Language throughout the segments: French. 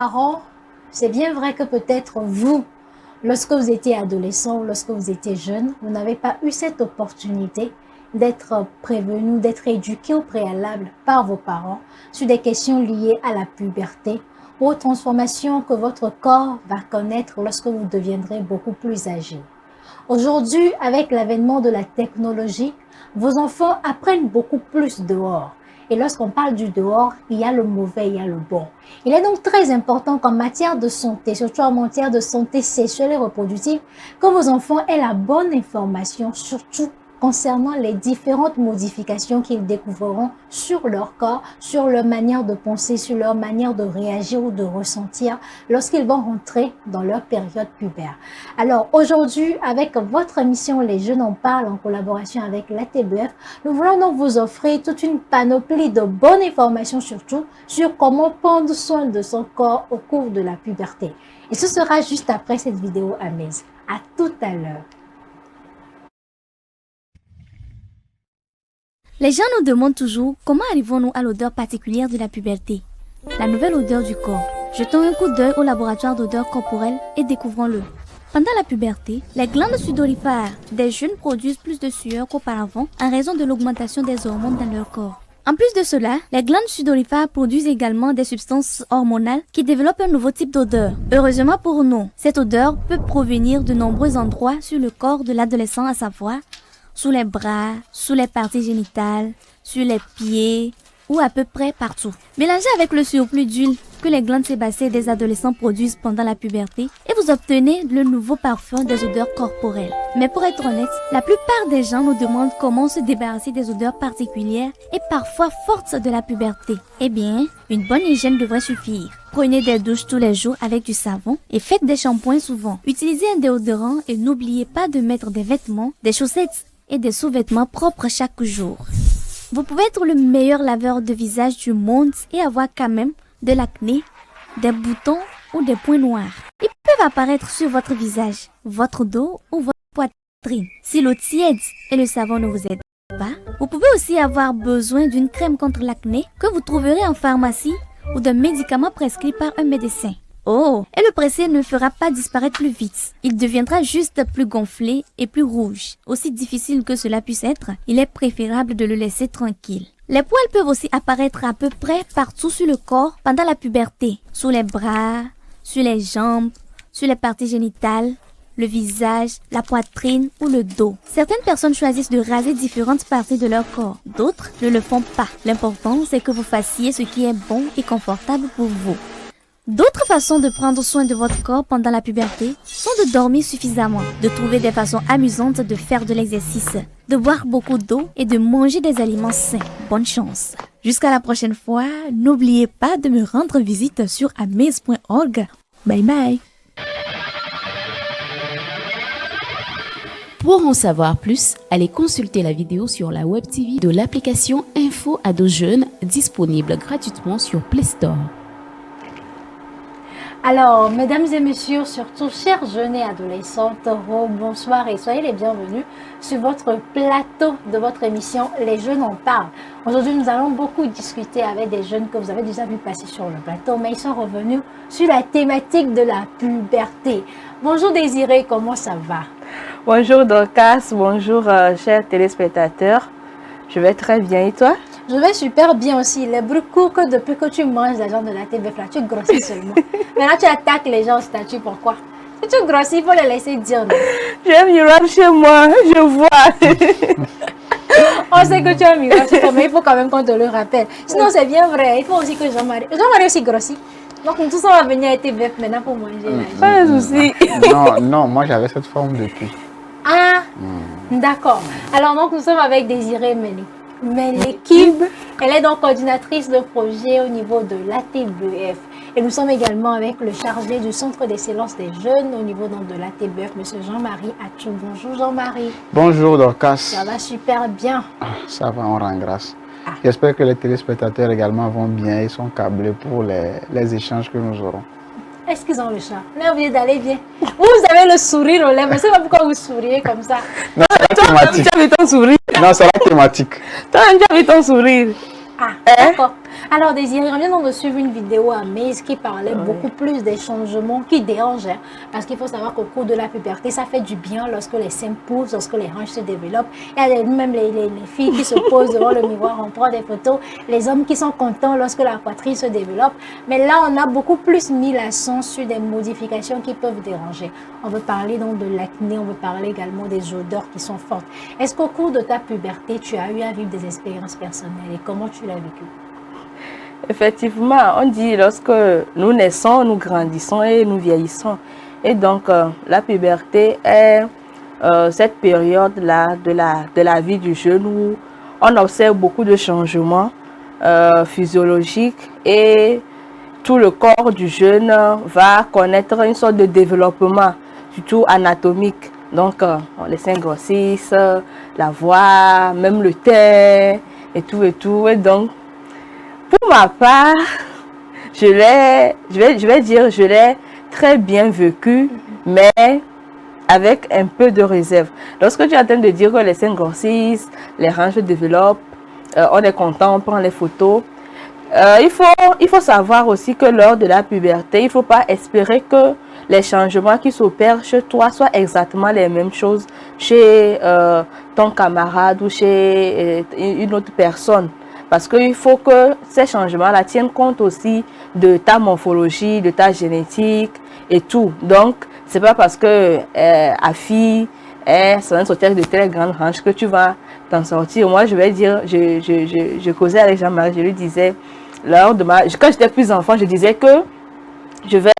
Parents, c'est bien vrai que peut-être vous, lorsque vous étiez adolescent ou lorsque vous étiez jeune, vous n'avez pas eu cette opportunité d'être prévenu, d'être éduqué au préalable par vos parents sur des questions liées à la puberté ou aux transformations que votre corps va connaître lorsque vous deviendrez beaucoup plus âgé. Aujourd'hui, avec l'avènement de la technologie, vos enfants apprennent beaucoup plus dehors. Et lorsqu'on parle du dehors, il y a le mauvais, il y a le bon. Il est donc très important qu'en matière de santé, surtout en matière de santé sexuelle et reproductive, que vos enfants aient la bonne information, surtout concernant les différentes modifications qu'ils découvriront sur leur corps, sur leur manière de penser, sur leur manière de réagir ou de ressentir lorsqu'ils vont rentrer dans leur période pubertaire. Alors aujourd'hui, avec votre émission Les Jeunes en parlent en collaboration avec la TBF, nous voulons donc vous offrir toute une panoplie de bonnes informations surtout sur comment prendre soin de son corps au cours de la puberté. Et ce sera juste après cette vidéo amaze. À tout à l'heure. Les gens nous demandent toujours comment arrivons-nous à l'odeur particulière de la puberté, la nouvelle odeur du corps. Jetons un coup d'œil au laboratoire d'odeur corporelle et découvrons-le. Pendant la puberté, les glandes sudoriphares des jeunes produisent plus de sueur qu'auparavant en raison de l'augmentation des hormones dans leur corps. En plus de cela, les glandes sudoriphares produisent également des substances hormonales qui développent un nouveau type d'odeur. Heureusement pour nous, cette odeur peut provenir de nombreux endroits sur le corps de l'adolescent, à savoir sous les bras, sous les parties génitales, sur les pieds ou à peu près partout. Mélangez avec le surplus d'huile que les glandes sébacées des adolescents produisent pendant la puberté et vous obtenez le nouveau parfum des odeurs corporelles. Mais pour être honnête, la plupart des gens nous demandent comment se débarrasser des odeurs particulières et parfois fortes de la puberté. Eh bien, une bonne hygiène devrait suffire. Prenez des douches tous les jours avec du savon et faites des shampoings souvent. Utilisez un déodorant et n'oubliez pas de mettre des vêtements, des chaussettes et des sous-vêtements propres chaque jour. Vous pouvez être le meilleur laveur de visage du monde et avoir quand même de l'acné, des boutons ou des points noirs. Ils peuvent apparaître sur votre visage, votre dos ou votre poitrine. Si l'eau tiède et le savon ne vous aident pas, vous pouvez aussi avoir besoin d'une crème contre l'acné que vous trouverez en pharmacie ou d'un médicament prescrit par un médecin. Oh, et le presser ne fera pas disparaître plus vite. Il deviendra juste plus gonflé et plus rouge. Aussi difficile que cela puisse être, il est préférable de le laisser tranquille. Les poils peuvent aussi apparaître à peu près partout sur le corps pendant la puberté. Sous les bras, sur les jambes, sur les parties génitales, le visage, la poitrine ou le dos. Certaines personnes choisissent de raser différentes parties de leur corps. D'autres ne le font pas. L'important, c'est que vous fassiez ce qui est bon et confortable pour vous. D'autres façons de prendre soin de votre corps pendant la puberté sont de dormir suffisamment, de trouver des façons amusantes de faire de l'exercice, de boire beaucoup d'eau et de manger des aliments sains. Bonne chance! Jusqu'à la prochaine fois, n'oubliez pas de me rendre visite sur amaze.org. Bye bye! Pour en savoir plus, allez consulter la vidéo sur la web TV de l'application Info Ado Jeunes disponible gratuitement sur Play Store. Alors, mesdames et messieurs, surtout chers jeunes et adolescentes, bonsoir et soyez les bienvenus sur votre plateau de votre émission Les Jeunes en parlent. Aujourd'hui, nous allons beaucoup discuter avec des jeunes que vous avez déjà vu passer sur le plateau, mais ils sont revenus sur la thématique de la puberté. Bonjour Désiré, comment ça va? Bonjour Dorcas, bonjour chers téléspectateurs. Je vais très bien et toi? Je vais super bien aussi. Les bruits courts que depuis que tu manges les gens de la TVF là, tu grossis seulement. Maintenant tu attaques les gens au statut, pourquoi? Si tu grossis, il faut les laisser dire non. J'ai un miroir chez moi, je vois. On sait que tu as un miroir chez toi, mais il faut quand même qu'on te le rappelle. Sinon c'est bien vrai, il faut aussi que Jean-Marie aussi grossit. Donc nous tous on va venir à TVF maintenant pour manger là. Pas de souci. Non, moi j'avais cette forme depuis. Ah, d'accord. Alors donc nous sommes avec Désiré Melekib. Elle est donc coordinatrice de projet au niveau de l'ATBF. Et nous sommes également avec le chargé du Centre d'excellence des jeunes au niveau donc de l'ATBF, M. Jean-Marie Atchou. Bonjour Jean-Marie. Bonjour Dorcas. Ça va super bien. Ça va, on rend grâce. J'espère que les téléspectateurs également vont bien et sont câblés pour les échanges que nous aurons. Est-ce qu'ils ont le chat? Là, vous allez bien. Vous avez le sourire aux lèvres. Je ne sais pas pourquoi vous souriez comme ça. Non, c'est la thématique. Tu as vu ton sourire? Non, c'est la thématique. Toi, tu as vu ton sourire? Ah, d'accord. Alors Désiré, on vient de suivre une vidéo à Maze qui parlait beaucoup plus des changements qui dérangent. Hein, parce qu'il faut savoir qu'au cours de la puberté, ça fait du bien lorsque les seins poussent, lorsque les hanches se développent. Il y a même les filles qui se posent devant le miroir, on prend des photos. Les hommes qui sont contents lorsque la poitrine se développe. Mais là, on a beaucoup plus mis l'accent sur des modifications qui peuvent déranger. On veut parler donc de l'acné, on veut parler également des odeurs qui sont fortes. Est-ce qu'au cours de ta puberté, tu as eu à vivre des expériences personnelles et comment tu l'as vécu? Effectivement, on dit lorsque nous naissons, nous grandissons et nous vieillissons. Et donc, la puberté est cette période-là de la vie du jeune où on observe beaucoup de changements physiologiques et tout le corps du jeune va connaître une sorte de développement, surtout anatomique. Donc, les seins grossissent, la voix, même le teint et tout et tout. Et donc, pour ma part, je vais dire, je l'ai très bien vécu, mais avec un peu de réserve. Lorsque tu es en train de dire que les seins grossissent, les hanches se développent, on est content, on prend les photos. Il faut savoir aussi que lors de la puberté, il ne faut pas espérer que les changements qui s'opèrent chez toi soient exactement les mêmes choses chez ton camarade ou chez une autre personne. Parce qu'il faut que ces changements-là tiennent compte aussi de ta morphologie, de ta génétique et tout. Donc, c'est pas parce que Afi est sortir de très grandes hanches que tu vas t'en sortir. Moi, je vais dire, je causais avec Jean-Marie, je lui disais, quand j'étais plus enfant, je disais que je vais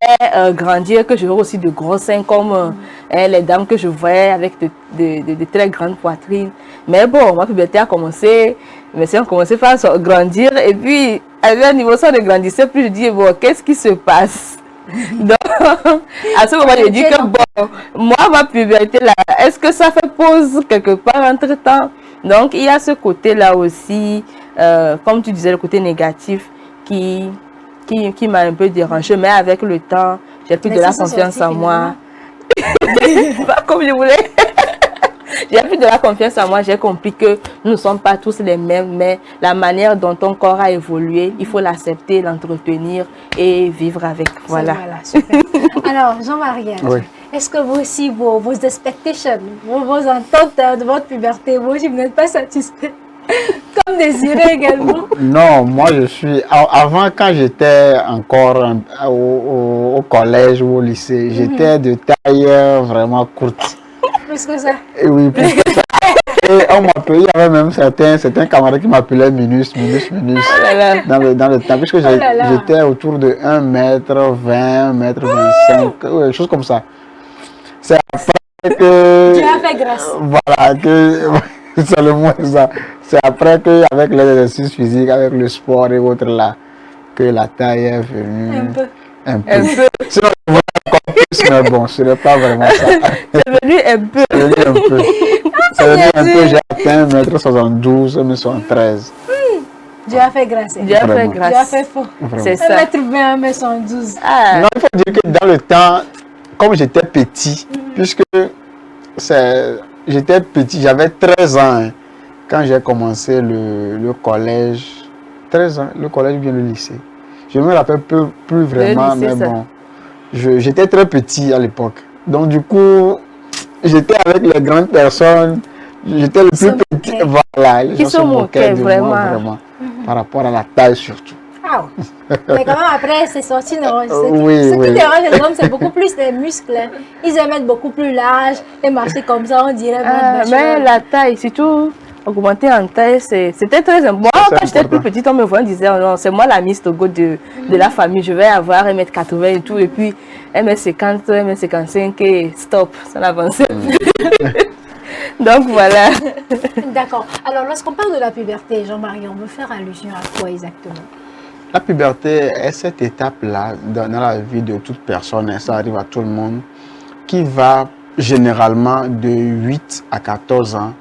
grandir, que je veux aussi de gros seins comme les dames que je voyais avec de très grandes poitrines. Mais bon, ma puberté a commencé, mes seins ont commencé à grandir et puis à un niveau ça ne grandissait plus, je dis bon, qu'est-ce qui se passe? Donc, à ce moment, je dis que bon, moi, ma puberté là, est-ce que ça fait pause quelque part entre temps? Donc, il y a ce côté-là aussi, comme tu disais, le côté négatif qui m'a un peu dérangé, mais avec le temps, j'ai plus de la confiance en moi. Pas comme je voulais. J'ai plus de la confiance en moi, j'ai compris que nous ne sommes pas tous les mêmes, mais la manière dont ton corps a évolué, il faut l'accepter, l'entretenir et vivre avec. Voilà. Super. Alors, Jean-Marie, oui. Est-ce que vous aussi, vos expectations, vos attentes de votre puberté, vous aussi, vous n'êtes pas satisfait? Comme Désiré également. Non, moi je suis... Avant, quand j'étais encore au collège ou au lycée, j'étais de taille vraiment courte. Plus que ça? Et oui, plus que ça. Et on m'appelait, il y avait même certains camarades qui m'appelaient Minus. Dans le temps, puisque j'étais autour de 1m20, 1m25, chose comme ça. C'est après que... Tu as fait grâce. Voilà, c'est le moins ça. C'est après qu'avec l'exercice physique, avec le sport et autres là, que la taille est venue. Un peu. Sinon, je voulais encore plus, mais bon, ce n'est pas vraiment ça. C'est venu un peu. C'est venu un peu. C'est venu un peu, j'ai atteint 1m72, 1m73. Dieu a fait grâce. Dieu a fait grâce. Dieu a fait fort. C'est ça. 1m20, 1m72. Non, il faut dire que dans le temps, comme j'étais petit, puisque j'étais petit, j'avais 13 ans. Hein, quand j'ai commencé le collège, 13 ans, le collège ou bien le lycée. Je ne me rappelle plus vraiment, lycée, mais bon, j'étais très petit à l'époque. Donc du coup, j'étais avec les grandes personnes, j'étais le plus petit. Voilà, les gens se moquaient vraiment. Par rapport à la taille surtout. Ah, mais quand même après, c'est sorti, non? Oui, ce qui dérange les hommes, c'est beaucoup plus les muscles. Ils aiment être beaucoup plus larges et marcher comme ça, on dirait. Mais la taille, surtout... Augmenter en taille, c'était très important. Moi, quand j'étais plus petite, on me voyait, on disait, oh non, c'est moi la Miss Togo de la famille, je vais avoir 1m80 et tout, et puis 1m50, 1m55, et stop, ça n'avançait plus. Donc voilà. D'accord. Alors, lorsqu'on parle de la puberté, Jean-Marie, on veut faire allusion à quoi exactement? La puberté est cette étape-là dans la vie de toute personne, et ça arrive à tout le monde, qui va généralement de 8 à 14 ans,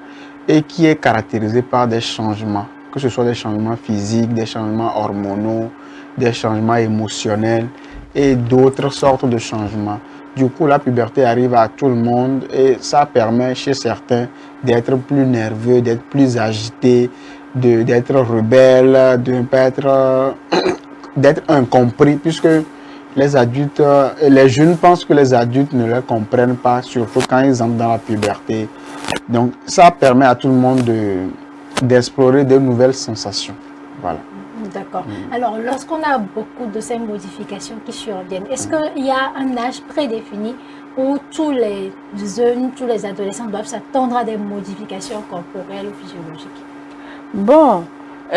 et qui est caractérisé par des changements, que ce soit des changements physiques, des changements hormonaux, des changements émotionnels et d'autres sortes de changements. Du coup, la puberté arrive à tout le monde et ça permet chez certains d'être plus nerveux, d'être plus agités, d'être rebelle, de ne pas être d'être incompris, puisque les adultes, les jeunes pensent que les adultes ne les comprennent pas, surtout quand ils entrent dans la puberté. Donc ça permet à tout le monde d'explorer de nouvelles sensations. Voilà. D'accord. Alors, lorsqu'on a beaucoup de ces modifications qui surviennent, est-ce qu'il y a un âge prédéfini où tous les jeunes, tous les adolescents doivent s'attendre à des modifications corporelles ou physiologiques? Bon,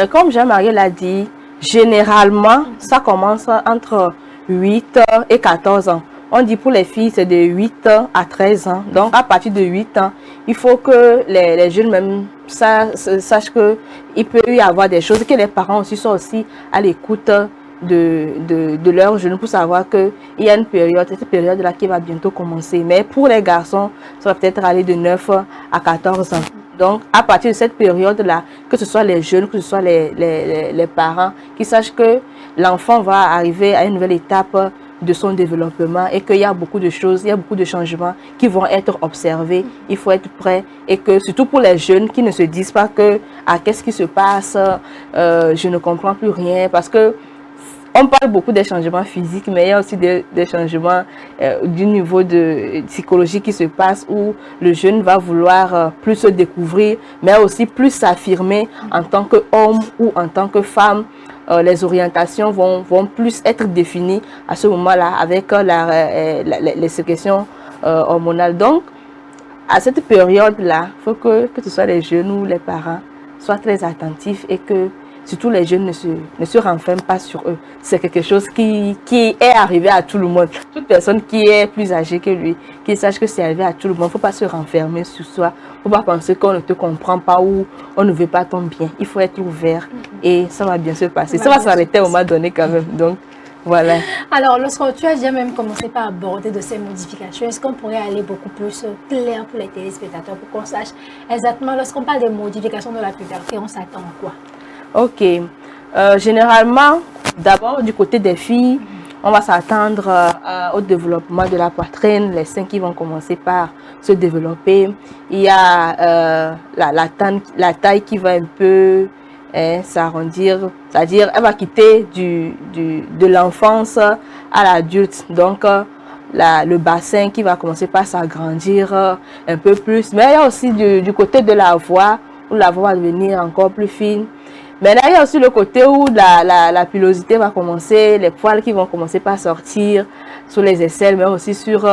comme Jean-Marie l'a dit, généralement, ça commence entre 8 et 14 ans. On dit pour les filles, c'est de 8 à 13 ans. Donc, à partir de 8 ans, il faut que les jeunes même sachent qu'il peut y avoir des choses, que les parents aussi soient aussi à l'écoute de leurs jeunes pour savoir qu'il y a une période, cette période-là qui va bientôt commencer. Mais pour les garçons, ça va peut-être aller de 9 à 14 ans. Donc, à partir de cette période-là, que ce soit les jeunes, que ce soit les parents, qui sachent que l'enfant va arriver à une nouvelle étape de son développement et qu'il y a beaucoup de choses, il y a beaucoup de changements qui vont être observés. Il faut être prêt et que, surtout pour les jeunes qui ne se disent pas que qu'est-ce qui se passe, je ne comprends plus rien, parce que on parle beaucoup des changements physiques, mais il y a aussi des changements du niveau de psychologie qui se passe où le jeune va vouloir plus se découvrir, mais aussi plus s'affirmer en tant qu'homme ou en tant que femme. Les orientations vont plus être définies à ce moment-là avec les sécrétions hormonales. Donc, à cette période-là, il faut que ce soit les jeunes ou les parents soient très attentifs et que surtout les jeunes ne se renferment pas sur eux. C'est quelque chose qui est arrivé à tout le monde. Toute personne qui est plus âgée que lui, qui sache que c'est arrivé à tout le monde. Il ne faut pas se renfermer sur soi. Il ne faut pas penser qu'on ne te comprend pas ou on ne veut pas ton bien. Il faut être ouvert et ça va bien se passer. Ça va s'arrêter au moment donné quand même. Donc, voilà. Alors, lorsque tu as déjà même commencé par aborder de ces modifications, est-ce qu'on pourrait aller beaucoup plus clair pour les téléspectateurs pour qu'on sache exactement, lorsqu'on parle des modifications de la puberté, on s'attend à quoi? Ok. Généralement, d'abord du côté des filles, on va s'attendre au développement de la poitrine, les seins qui vont commencer par se développer. Il y a la taille qui va un peu s'arrondir, c'est-à-dire elle va quitter de l'enfance à l'adulte. Donc, le bassin qui va commencer par s'agrandir un peu plus. Mais il y a aussi du côté de la voix, où la voix va devenir encore plus fine. Mais là, il y a aussi le côté où la pilosité va commencer, les poils qui vont commencer par sortir sur les aisselles, mais aussi sur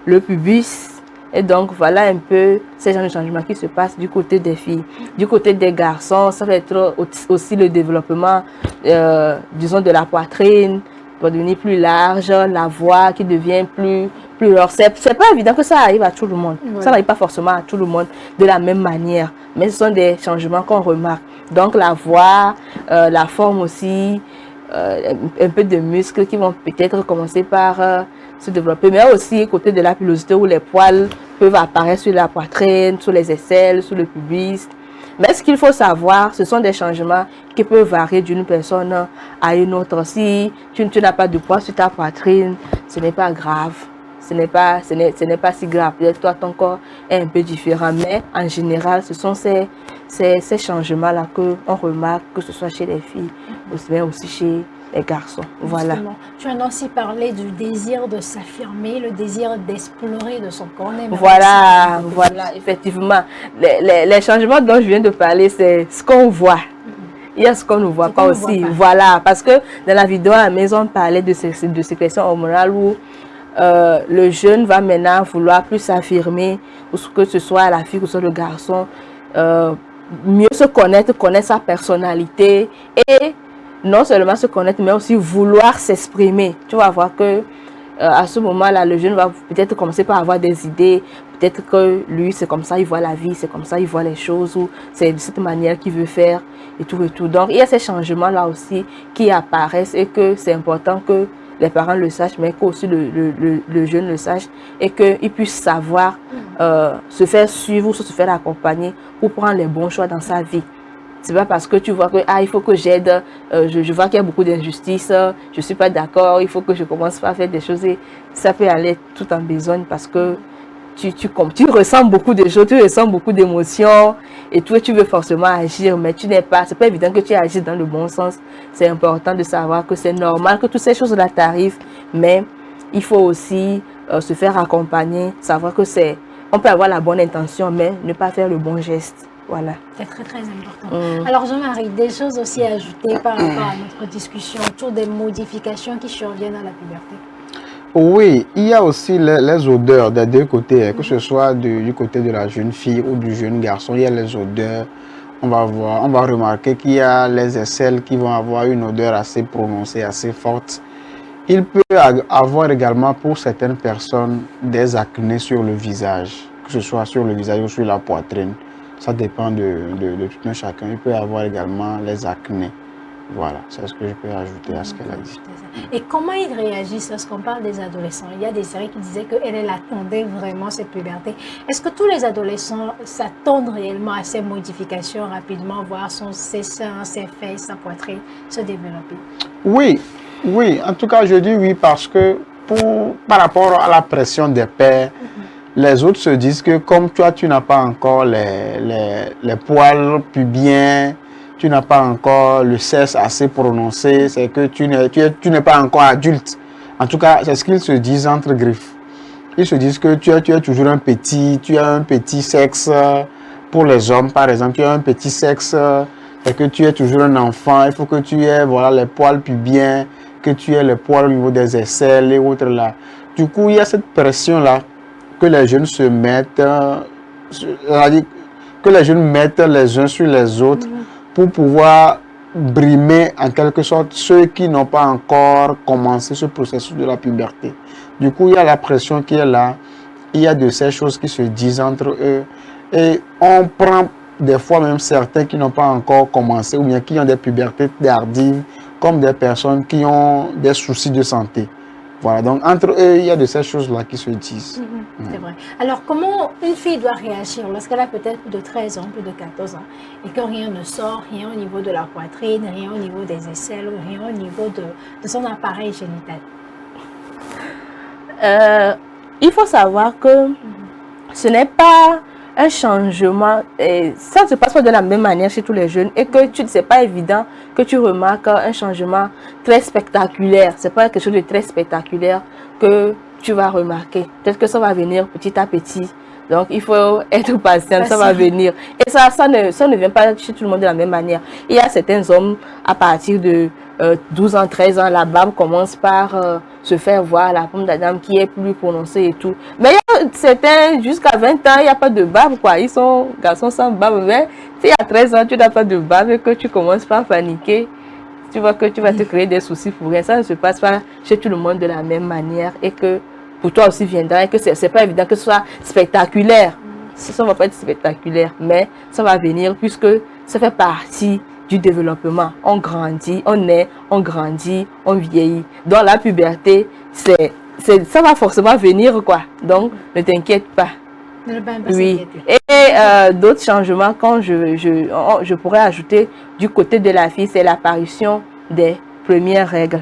le pubis. Et donc, voilà un peu ces genres de changements qui se passent du côté des filles. Du côté des garçons, ça va être aussi le développement, disons, de la poitrine, qui va devenir plus large, la voix qui devient plus large. C'est pas évident que ça arrive à tout le monde. Ouais. Ça n'arrive pas forcément à tout le monde de la même manière. Mais ce sont des changements qu'on remarque. Donc, la voix, la forme aussi, un peu de muscles qui vont peut-être commencer par se développer. Mais aussi, côté de la pilosité où les poils peuvent apparaître sur la poitrine, sur les aisselles, sur le pubis. Mais ce qu'il faut savoir, ce sont des changements qui peuvent varier d'une personne à une autre. Si tu n'as pas de poids sur ta poitrine, ce n'est pas grave. Ce n'est pas si grave. Peut-être toi, ton corps est un peu différent. Mais en général, ce sont ces changements-là qu'on remarque, que ce soit chez les filles, mais aussi chez les garçons. Voilà. Justement, tu as aussi parlé du désir de s'affirmer, le désir d'explorer de son corps. Voilà, effectivement. Les changements dont je viens de parler, c'est ce qu'on voit. Il y a ce qu'on ne voit pas aussi. Voilà, parce que dans la vidéo à la maison, on parlait de sécrétion hormonale où le jeune va maintenant vouloir plus s'affirmer, que ce soit la fille ou que ce soit le garçon, mieux se connaître sa personnalité et non seulement se connaître, mais aussi vouloir s'exprimer. Tu vas voir que à ce moment-là, le jeune va peut-être commencer par avoir des idées. Peut-être que lui, c'est comme ça, il voit la vie, c'est comme ça, il voit les choses, ou c'est de cette manière qu'il veut faire, et tout et tout. Donc, il y a ces changements-là aussi qui apparaissent et que c'est important que les parents le sachent, mais qu'aussi le jeune le sache et qu'il puisse savoir se faire suivre ou se faire accompagner pour prendre les bons choix dans sa vie. C'est pas parce que tu vois que il faut que j'aide, je vois qu'il y a beaucoup d'injustices, je suis pas d'accord, il faut que je commence à faire des choses et ça peut aller tout en besogne parce que tu ressens beaucoup de choses, tu ressens beaucoup d'émotions et tout, et tu veux forcément agir, mais c'est pas évident que tu agisses dans le bon sens. C'est important de savoir que c'est normal que toutes ces choses-là t'arrivent, mais il faut aussi se faire accompagner, savoir que on peut avoir la bonne intention, mais ne pas faire le bon geste. Voilà. C'est très, très important. Alors, Jean-Marie, des choses aussi à ajouter par rapport à notre discussion autour des modifications qui surviennent à la puberté. Oui, il y a aussi les odeurs des deux côtés, que ce soit du côté de la jeune fille ou du jeune garçon. Il y a les odeurs. On va remarquer qu'il y a les aisselles qui vont avoir une odeur assez prononcée, assez forte. Il peut avoir également pour certaines personnes des acnés sur le visage, que ce soit sur le visage ou sur la poitrine. Ça dépend de tout un chacun. Il peut avoir également les acnés. Voilà, c'est ce que je peux ajouter à ce qu'elle a dit. Et comment ils réagissent lorsqu'on parle des adolescents? Il y a des séries qui disaient qu'elle attendait vraiment cette puberté. Est-ce que tous les adolescents s'attendent réellement à ces modifications rapidement, voir ses seins, ses fesses, sa poitrine se développer? Oui, oui. En tout cas, je dis oui parce que par rapport à la pression des pères, les autres se disent que comme toi, tu n'as pas encore les poils pubiens, tu n'as pas encore le sexe assez prononcé, c'est que tu n'es pas encore adulte. En tout cas, c'est ce qu'ils se disent entre griffes. Ils se disent que tu es toujours un petit, tu as un petit sexe pour les hommes, par exemple, tu as un petit sexe, c'est que tu es toujours un enfant, il faut que tu aies les poils pubiens, que tu aies les poils au niveau des aisselles et autres là. Du coup, il y a cette pression-là que les jeunes se mettent, que les jeunes mettent les uns sur les autres, pour pouvoir brimer en quelque sorte ceux qui n'ont pas encore commencé ce processus de la puberté. Du coup, il y a la pression qui est là, il y a de ces choses qui se disent entre eux et on prend des fois même certains qui n'ont pas encore commencé ou bien qui ont des pubertés tardives comme des personnes qui ont des soucis de santé. Voilà, donc entre eux, il y a de ces choses-là qui se disent. C'est vrai. Alors, comment une fille doit réagir lorsqu'elle a peut-être plus de 13 ans, plus de 14 ans, et que rien ne sort, rien au niveau de la poitrine, rien au niveau des aisselles, rien au niveau de son appareil génital? Il faut savoir que ce n'est pas un changement, et ça ne se passe pas de la même manière chez tous les jeunes et que ce n'est pas évident que tu remarques un changement très spectaculaire. Ce n'est pas quelque chose de très spectaculaire que tu vas remarquer. Peut-être que ça va venir petit à petit. Donc, il faut être patient, ça va venir. Et ça ne vient pas chez tout le monde de la même manière. Il y a certains hommes, à partir de 12 ans, 13 ans, la barbe commence par se faire voir, la pomme d'Adam qui est plus prononcée et tout. Mais il y a certains, jusqu'à 20 ans, il n'y a pas de barbe, quoi. Ils sont garçons sans barbe. Mais si à 13 ans, tu n'as pas de barbe et que tu commences par paniquer, tu vois que tu vas te créer des soucis pour rien. Ça ne se passe pas chez tout le monde de la même manière et que pour toi aussi viendra et que c'est pas évident que ce soit spectaculaire. Ça ne va pas être spectaculaire, mais ça va venir puisque ça fait partie du développement. On grandit, on naît, on grandit, on vieillit. Dans la puberté, ça va forcément venir, quoi. Donc, ne t'inquiète pas. Oui. Et d'autres changements, quand je pourrais ajouter du côté de la fille, c'est l'apparition des premières règles.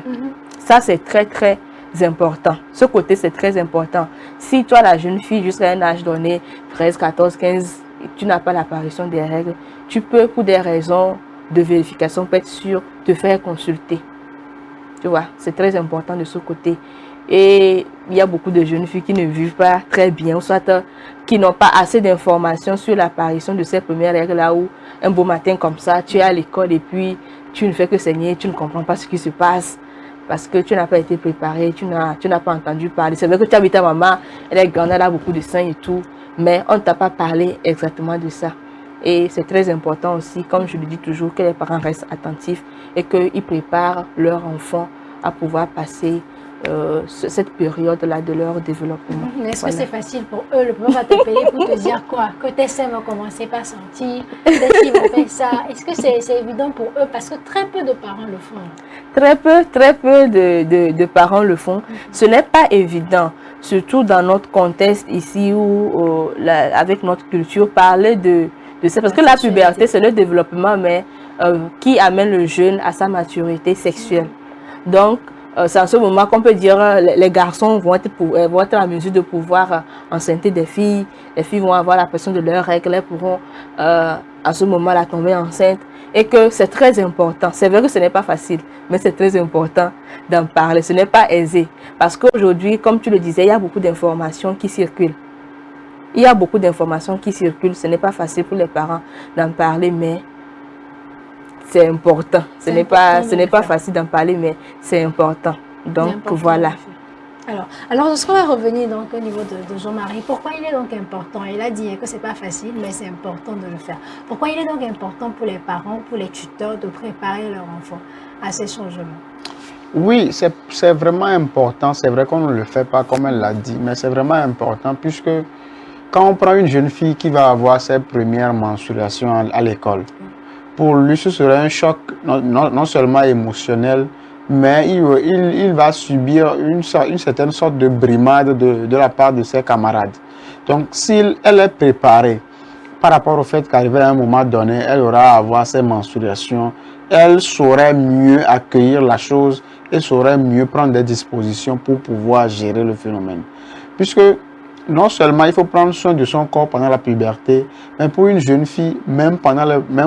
Ça, c'est très, très important. Ce côté, c'est très important. Si toi, la jeune fille, jusqu'à un âge donné, 13, 14, 15, tu n'as pas l'apparition des règles, tu peux, pour des raisons de vérification, peut être sûr, te faire consulter. Tu vois, c'est très important de ce côté. Et il y a beaucoup de jeunes filles qui ne vivent pas très bien, ou soit qui n'ont pas assez d'informations sur l'apparition de ces premières règles-là, où un beau matin comme ça, tu es à l'école et puis tu ne fais que saigner, tu ne comprends pas ce qui se passe. Parce que tu n'as pas été préparé, tu n'as pas entendu parler. C'est vrai que tu as vu ta maman, elle est grande, elle a beaucoup de seins et tout, mais on ne t'a pas parlé exactement de ça. Et c'est très important aussi, comme je le dis toujours, que les parents restent attentifs et qu'ils préparent leur enfant à pouvoir passer cette période-là de leur développement. Est-ce que c'est facile pour eux? Le prof va t'appeler pour te dire quoi? Que tes seins vont commencer par sentir, peut-être qu'ils vont faire ça. Est-ce que c'est évident pour eux? Parce que très peu de parents le font. Très peu de parents le font. Ce n'est pas évident, surtout dans notre contexte ici où, avec notre culture, parler de ça. Parce que la puberté, c'est le développement, mais qui amène le jeune à sa maturité sexuelle. Donc, c'est à ce moment qu'on peut dire les garçons vont être à mesure de pouvoir enceinter des filles. Les filles vont avoir la pression de leurs règles, elles pourront à ce moment-là tomber enceinte. Et que c'est très important. C'est vrai que ce n'est pas facile, mais c'est très important d'en parler. Ce n'est pas aisé. Parce qu'aujourd'hui, comme tu le disais, il y a beaucoup d'informations qui circulent. Il y a beaucoup d'informations qui circulent. Ce n'est pas facile pour les parents d'en parler, mais c'est important. Ce n'est pas facile d'en parler, mais c'est important. Donc, voilà. Alors, est-ce qu'on va revenir donc au niveau de Jean-Marie? Pourquoi il est donc important? Il a dit que ce n'est pas facile, mais c'est important de le faire. Pourquoi il est donc important pour les parents, pour les tuteurs, de préparer leurs enfants à ces changements? Oui, c'est vraiment important. C'est vrai qu'on ne le fait pas comme elle l'a dit, mais c'est vraiment important puisque quand on prend une jeune fille qui va avoir ses premières menstruations à l'école, pour lui, ce serait un choc non seulement émotionnel, mais il va subir une certaine sorte de brimade de la part de ses camarades. Donc, si elle est préparée par rapport au fait qu'arrivé à un moment donné, elle aura à avoir ses menstruations, elle saurait mieux accueillir la chose et saurait mieux prendre des dispositions pour pouvoir gérer le phénomène. Puisque non seulement il faut prendre soin de son corps pendant la puberté, mais pour une jeune fille, même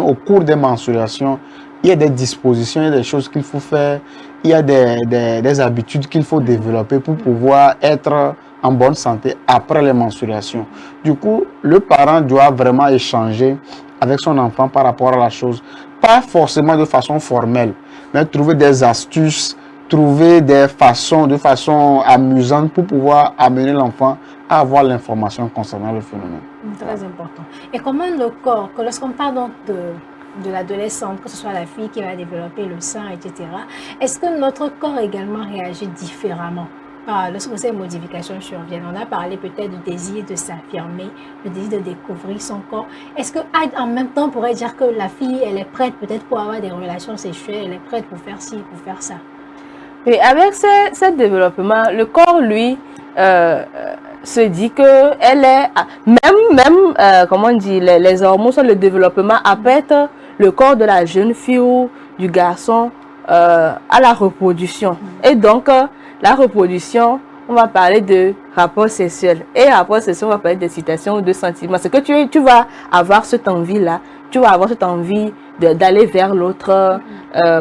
au cours des menstruations, il y a des dispositions, il y a des choses qu'il faut faire, il y a des habitudes qu'il faut développer pour pouvoir être en bonne santé après les menstruations. Du coup, le parent doit vraiment échanger avec son enfant par rapport à la chose. Pas forcément de façon formelle, mais trouver des astuces, trouver des façons, de façon amusante pour pouvoir amener l'enfant à avoir l'information concernant le phénomène. Très important. Et comment le corps, que lorsqu'on parle donc de l'adolescente, que ce soit la fille qui va développer le sein, etc., est-ce que notre corps également réagit différemment lorsque ces modifications surviennent? On a parlé peut-être du désir de s'affirmer, le désir de découvrir son corps. Est-ce qu'en même temps, on pourrait dire que la fille, elle est prête peut-être pour avoir des relations sexuelles, elle est prête pour faire ci, pour faire ça? Et avec ce développement, le corps, lui, se dit que elle est, comment on dit, les hormones sur le développement affectent le corps de la jeune fille ou du garçon à la reproduction. Et donc, la reproduction, on va parler de rapport sexuel. Et rapport sexuel, on va parler d'excitation ou de sentiments. C'est que tu vas avoir cette envie-là, tu vas avoir cette envie d'aller vers l'autre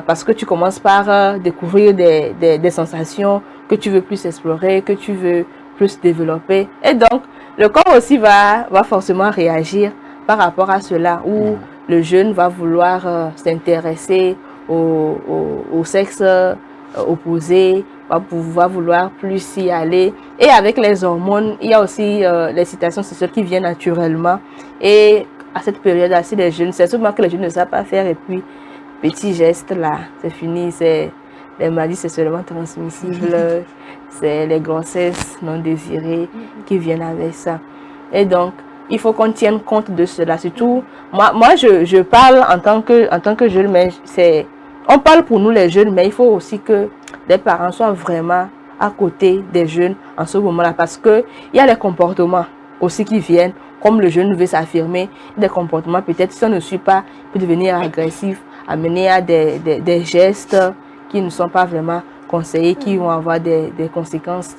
parce que tu commences par découvrir des sensations que tu veux plus explorer, que tu veux plus développer. Et donc, le corps aussi va forcément réagir par rapport à cela, où le jeune va vouloir s'intéresser au sexe opposé, va vouloir plus y aller. Et avec les hormones, il y a aussi l'excitation sexuelle qui vient naturellement. Et à cette période-là, si les jeunes, c'est souvent que les jeunes ne savent pas faire, et puis, petit geste là, c'est fini, c'est les maladies sexuellement transmissibles, c'est les grossesses non désirées qui viennent avec ça. Et donc, il faut qu'on tienne compte de cela. Surtout, moi je parle en tant que jeune, mais on parle pour nous les jeunes, mais il faut aussi que les parents soient vraiment à côté des jeunes en ce moment-là, parce qu'il y a les comportements aussi qui viennent, comme le jeune veut s'affirmer, des comportements peut-être si on ne suit pas, peut devenir agressif, amener à des gestes qui ne sont pas vraiment conseillés, qui vont avoir des conséquences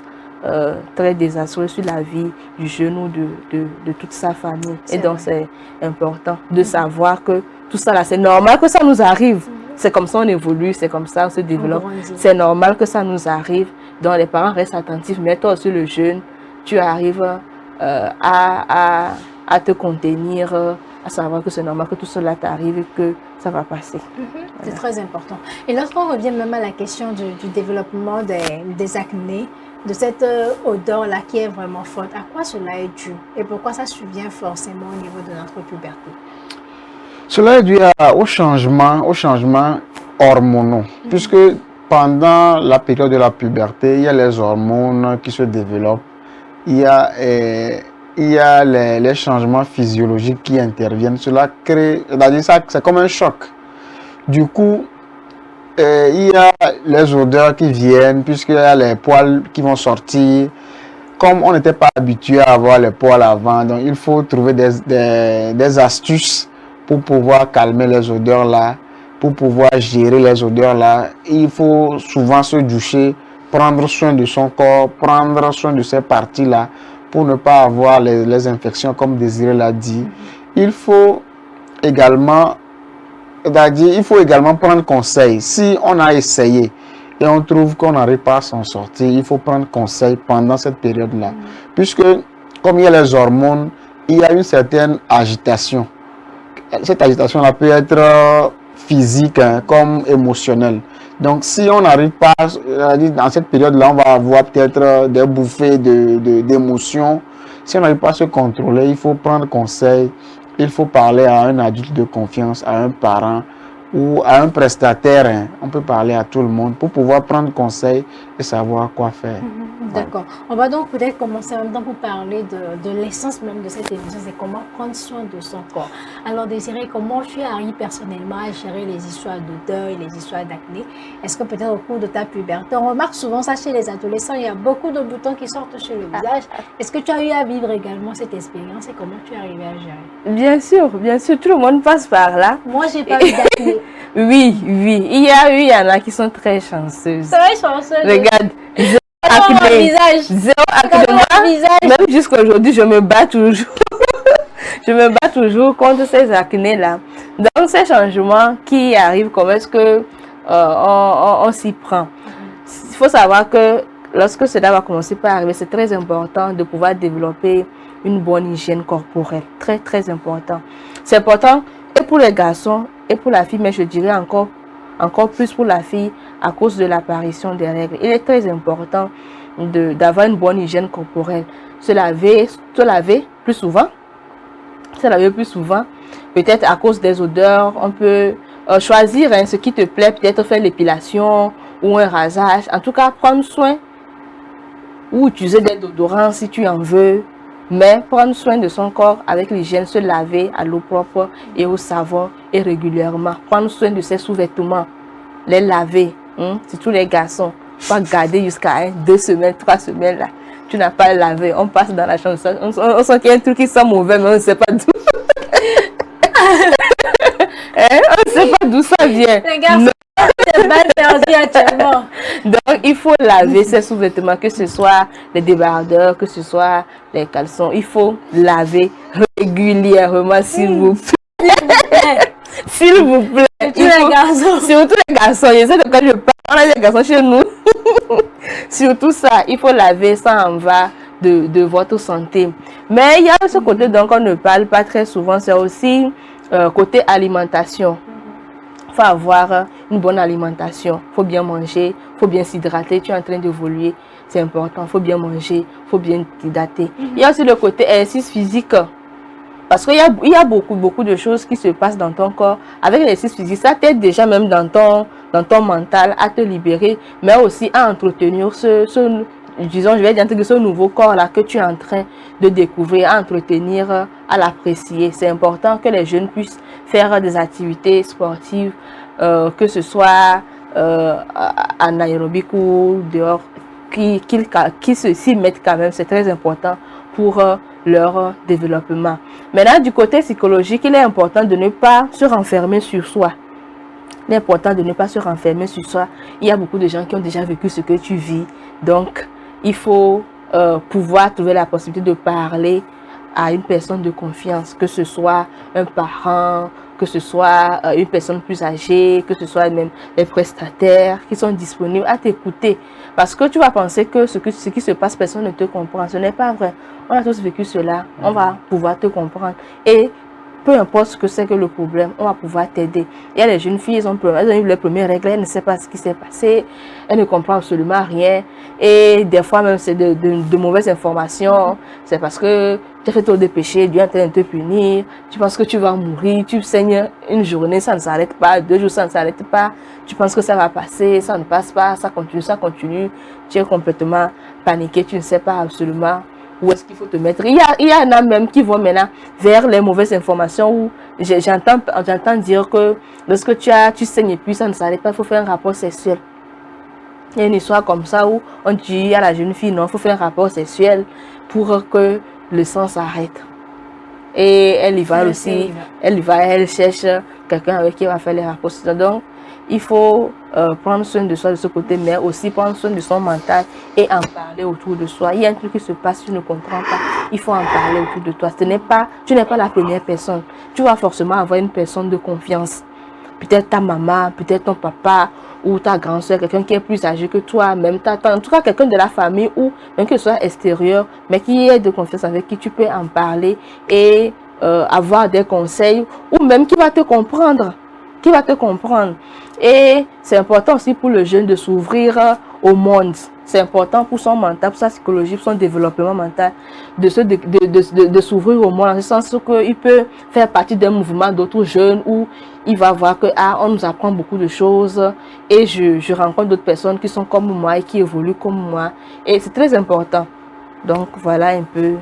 très désastreuses sur la vie du jeune ou de toute sa famille. Et donc c'est important de savoir que tout ça là, c'est normal que ça nous arrive. C'est comme ça on évolue, c'est comme ça on se développe. C'est normal que ça nous arrive. Donc les parents restent attentifs, mais toi aussi le jeune, tu arrives à te contenir, à savoir que c'est normal que tout cela t'arrive et que ça va passer. C'est très important. Et lorsqu'on revient même à la question du développement des acnés, de cette odeur-là qui est vraiment forte, à quoi cela est dû et pourquoi ça survient forcément au niveau de notre puberté? Cela est dû aux changements hormonaux, puisque pendant la période de la puberté, il y a les hormones qui se développent, il y a les changements physiologiques qui interviennent. Cela crée, c'est comme un choc. Du coup, il y a les odeurs qui viennent, puisqu'il y a les poils qui vont sortir. Comme on n'était pas habitué à avoir les poils avant, donc il faut trouver des astuces pour pouvoir calmer les odeurs là pour pouvoir gérer les odeurs là. Il faut souvent se doucher, prendre soin de son corps, prendre soin de ces parties là pour ne pas avoir les infections comme Désiré l'a dit. Il faut également prendre conseil. Si on a essayé et on trouve qu'on n'arrive pas à s'en sortir, il faut prendre conseil pendant cette période-là. Puisque, comme il y a les hormones, il y a une certaine agitation. Cette agitation-là peut être physique comme émotionnelle. Donc, si on n'arrive pas, dans cette période-là, on va avoir peut-être des bouffées d'émotions. Si on n'arrive pas à se contrôler, il faut prendre conseil. Il faut parler à un adulte de confiance, à un parent ou à un prestataire. On peut parler à tout le monde pour pouvoir prendre conseil et savoir quoi faire. D'accord. On va donc peut-être commencer en même temps pour parler de l'essence même de cette émission, c'est comment prendre soin de son corps. Alors Désiré, comment tu arrives personnellement à gérer les histoires d'odeur et les histoires d'acné? Est-ce que peut-être au cours de ta puberté, on remarque souvent ça chez les adolescents, il y a beaucoup de boutons qui sortent sur le visage. Est-ce que tu as eu à vivre également cette expérience et comment tu es arrivé à gérer? Bien sûr, tout le monde passe par là. Moi, j'ai pas eu d'acné. Oui, il y en a qui sont très chanceuses. Très chanceuse. Regarde. Acné. Zéro acné. Même jusqu'à aujourd'hui, je me bats toujours. Je me bats toujours contre ces acnés-là. Donc, ces changements qui arrivent, comment est-ce que on s'y prend? Il faut savoir que lorsque cela va commencer par arriver, c'est très important de pouvoir développer une bonne hygiène corporelle. Très, très important. C'est important et pour les garçons et pour la fille, mais je dirais encore plus pour la fille à cause de l'apparition des règles. Il est très important d'avoir une bonne hygiène corporelle. Se laver plus souvent. Peut-être à cause des odeurs, on peut choisir ce qui te plaît, peut-être faire l'épilation ou un rasage. En tout cas, prendre soin ou utiliser des déodorants si tu en veux. Mais prendre soin de son corps avec l'hygiène, se laver à l'eau propre et au savon et régulièrement. Prendre soin de ses sous-vêtements, les laver, surtout les garçons. Pas garder jusqu'à 2 semaines, 3 semaines là. Tu n'as pas lavé, on passe dans la chambre, on sent qu'il y a un truc qui sent mauvais, mais on ne sait pas d'où. On ne sait pas d'où ça vient. Les garçons, c'est mal perdu actuellement. Donc, il faut laver ses sous-vêtements, que ce soit les débardeurs, que ce soit les caleçons. Il faut laver régulièrement, s'il vous plaît. S'il vous plaît. Surtout les garçons. Je sais de quoi je parle. On a des garçons chez nous. Surtout ça, il faut laver, ça en va de votre santé. Mais il y a ce côté dont on ne parle pas très souvent, c'est aussi côté alimentation. Il faut avoir une bonne alimentation, il faut bien manger, il faut bien s'hydrater. Tu es en train d'évoluer, c'est important, il faut bien manger, il faut bien t'hydrater. Il y a aussi le côté exercice physique. Parce qu'il y a beaucoup de choses qui se passent dans ton corps. Avec l'exercice physique, ça t'aide déjà même dans ton mental à te libérer, mais aussi à entretenir ce nouveau corps-là que tu es en train de découvrir, à entretenir, à l'apprécier. C'est important que les jeunes puissent faire des activités sportives, que ce soit en aérobic ou dehors, qui s'y mettent quand même. C'est très important pour leur développement. Maintenant, du côté psychologique, il est important de ne pas se renfermer sur soi. Il est important de ne pas se renfermer sur soi. Il y a beaucoup de gens qui ont déjà vécu ce que tu vis. Donc, il faut pouvoir trouver la possibilité de parler à une personne de confiance, que ce soit un parent, que ce soit une personne plus âgée, que ce soit même les prestataires qui sont disponibles à t'écouter. Parce que tu vas penser que ce qui se passe, personne ne te comprend. Ce n'est pas vrai. On a tous vécu cela. On va pouvoir te comprendre. Et peu importe ce que c'est que le problème, on va pouvoir t'aider. Il y a les jeunes filles, elles ont eu les premières règles, elles ne savent pas ce qui s'est passé, elles ne comprennent absolument rien. Et des fois même, c'est de mauvaises informations. C'est parce que tu as fait trop de péchés, Dieu est en train de te punir. Tu penses que tu vas mourir, tu saignes une journée, ça ne s'arrête pas, 2 jours, ça ne s'arrête pas. Tu penses que ça va passer, ça ne passe pas, ça continue. Tu es complètement paniqué, tu ne sais pas absolument où est-ce qu'il faut te mettre. Il y en a même qui vont maintenant vers les mauvaises informations où j'entends dire que lorsque tu saignes et puis ça ne s'arrête pas, il faut faire un rapport sexuel. Il y a une histoire comme ça où on dit à la jeune fille, non, il faut faire un rapport sexuel pour que le sang s'arrête. Et elle y va Elle aussi, sait, elle cherche quelqu'un avec qui elle va faire les rapports. Donc, il faut prendre soin de soi de ce côté, mais aussi prendre soin de son mental et en parler autour de soi. Il y a un truc qui se passe, tu ne comprends pas. Il faut en parler autour de toi. Tu n'es pas la première personne. Tu vas forcément avoir une personne de confiance. Peut-être ta maman, peut-être ton papa ou ta grande soeur, quelqu'un qui est plus âgé que toi, même en tout cas quelqu'un de la famille ou même que ce soit extérieur, mais qui est de confiance avec qui tu peux en parler et avoir des conseils ou même qui va te comprendre. Et c'est important aussi pour le jeune de s'ouvrir au monde. C'est important pour son mental, pour sa psychologie, pour son développement mental, de s'ouvrir au monde, en ce sens qu'il peut faire partie d'un mouvement d'autres jeunes où il va voir que on nous apprend beaucoup de choses et je rencontre d'autres personnes qui sont comme moi et qui évoluent comme moi. Et c'est très important. Donc voilà un peu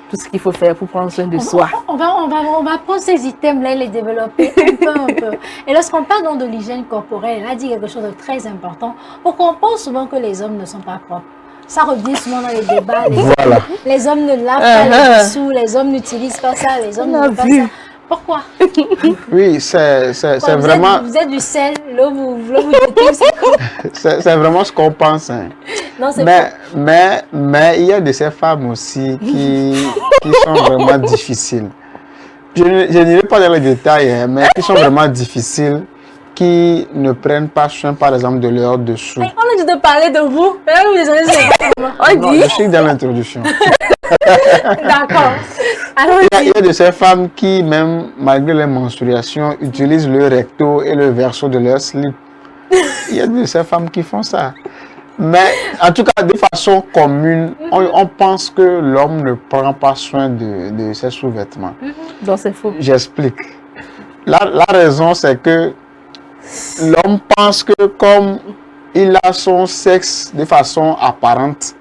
tout ce qu'il faut faire pour prendre soin de soi. On va prendre ces items-là et les développer un peu. Et lorsqu'on parle donc de l'hygiène corporelle, elle a dit quelque chose de très important. Pour qu'on pense souvent que les hommes ne sont pas propres. Ça revient souvent dans les débats. Les hommes ne lavent pas les dessous, les hommes n'utilisent pas ça, les hommes ne font pas ça. Pourquoi? Oui, c'est vraiment... Vous êtes du sel, là vous jetez, c'est vraiment ce qu'on pense. Hein. Non, mais il y a de ces femmes aussi qui sont vraiment difficiles. Je n'irai pas dans les détails, hein, mais qui sont vraiment difficiles, qui ne prennent pas soin, par exemple, de leur dessous. Mais on a dit de parler de vous. Non, je suis dans l'introduction. D'accord. Il y a de ces femmes qui, même malgré les menstruations, utilisent le recto et le verso de leur slip. Il y a de ces femmes qui font ça. Mais en tout cas, de façon commune, on pense que l'homme ne prend pas soin de ses sous-vêtements. Donc c'est faux. J'explique. La raison, c'est que l'homme pense que comme il a son sexe de façon apparente,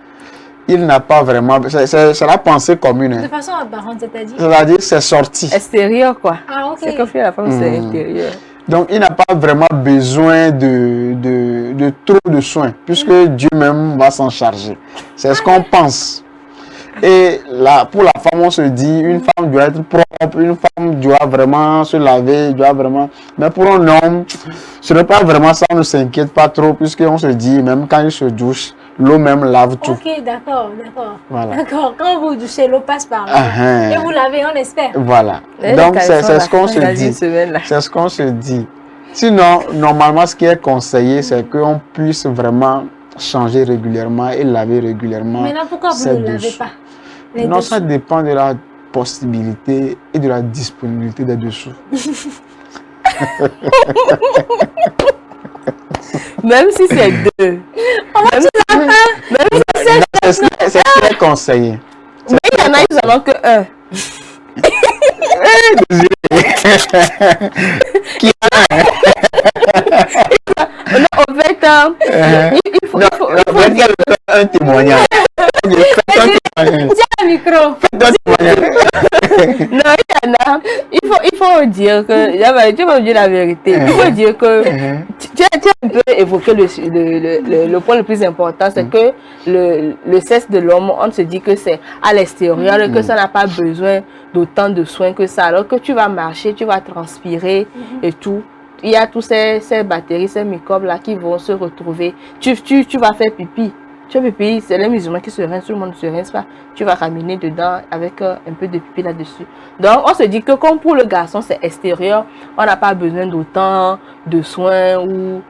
il n'a pas vraiment... C'est la pensée commune. Hein. De façon apparente, c'est-à-dire? C'est-à-dire, c'est sorti. Extérieur, quoi. Ah, ok. C'est comme si la femme, c'est intérieur. Donc, il n'a pas vraiment besoin de trop de soins, puisque Dieu même va s'en charger. C'est ce qu'on pense. Et là, pour la femme, on se dit, une femme doit être propre, une femme doit vraiment se laver, doit vraiment... Mais pour un homme, ce n'est pas vraiment ça, on ne s'inquiète pas trop, puisqu'on se dit, même quand il se douche, l'eau même lave tout. Ok, d'accord. Voilà. D'accord, quand vous douchez, l'eau passe par là. Et vous lavez, on espère. Voilà. Donc, c'est ce qu'on se dit. C'est ce qu'on se dit. Sinon, normalement, ce qui est conseillé, c'est qu'on puisse vraiment changer régulièrement et laver régulièrement. Mais là, pourquoi vous ne lavez pas? Non, ça dépend de la possibilité et de la disponibilité des dessous. Même si c'est deux. C'est très conseillé. Mais il y en a, ils n'en ont que un. Qui a non, en fait, il faut dire un témoignage. Tiens le micro. Non, il y en a. Il faut dire que... Tu vas dire la vérité. Il faut dire que... Tu as un peu évoqué le point le plus important, c'est que le sexe de l'homme, on se dit que c'est à l'extérieur et que ça n'a pas besoin d'autant de soins que ça. Alors que tu vas marcher, tu vas transpirer et tout. Il y a tous ces bactéries, ces microbes-là qui vont se retrouver. Tu vas faire pipi. Tu fais pipi, c'est les musulmans qui se rincent, tout le monde ne se rince pas. Tu vas ramener dedans avec un peu de pipi là-dessus. Donc, on se dit que comme pour le garçon, c'est extérieur, on n'a pas besoin d'autant de soins ou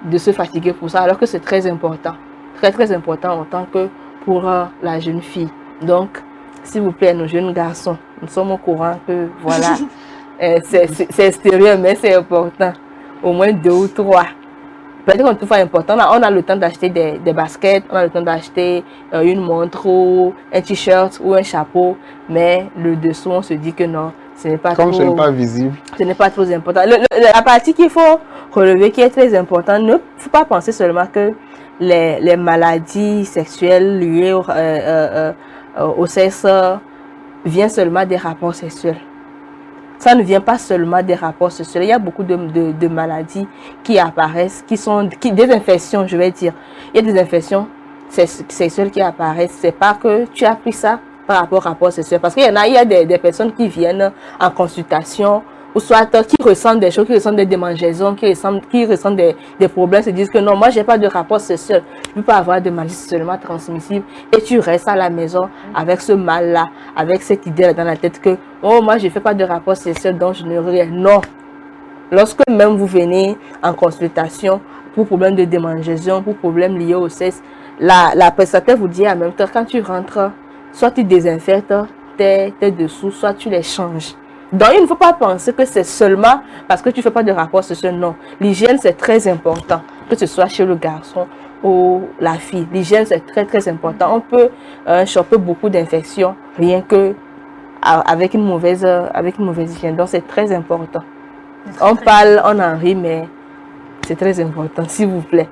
de se fatiguer pour ça, alors que c'est très important. Très, très important autant que pour la jeune fille. Donc, s'il vous plaît, nos jeunes garçons, nous sommes au courant que, voilà, c'est extérieur, mais c'est important. Au moins 2 ou 3. Peut-être qu'on trouve important. On a le temps d'acheter des baskets, on a le temps d'acheter une montre ou un t-shirt ou un chapeau, mais le dessous, on se dit que non, ce n'est pas comme ce n'est pas visible. Ce n'est pas trop important. La partie qu'il faut relever, qui est très importante, ne faut pas penser seulement que les maladies sexuelles liées au sexe viennent seulement des rapports sexuels. Ça ne vient pas seulement des rapports sexuels. Il y a beaucoup de maladies qui apparaissent, des infections, je vais dire. Il y a des infections sexuelles qui apparaissent. C'est pas que tu as pris ça par rapport au rapport sexuel. Parce qu'il y a des personnes qui viennent en consultation, ou soit qui ressentent des choses, qui ressentent des démangeaisons, qui ressentent des problèmes, se disent que non, moi j'ai pas de rapport sexuel, je ne peux pas avoir de maladie sexuellement transmissible, et tu restes à la maison avec ce mal-là, avec cette idée-là dans la tête que oh, moi je ne fais pas de rapport sexuel, donc je ne rien. Non. Lorsque même vous venez en consultation pour problème de démangeaison, pour problème lié au sexe, la prestataire vous dit en même temps, quand tu rentres, soit tu désinfectes tes dessous, soit tu les changes. Donc, il ne faut pas penser que c'est seulement parce que tu ne fais pas de rapport sexuel. Non. L'hygiène, c'est très important, que ce soit chez le garçon ou la fille. L'hygiène, c'est très, très important. On peut choper beaucoup d'infections rien que avec une mauvaise hygiène. Donc, c'est très important. On parle, on en rit, mais c'est très important, s'il vous plaît.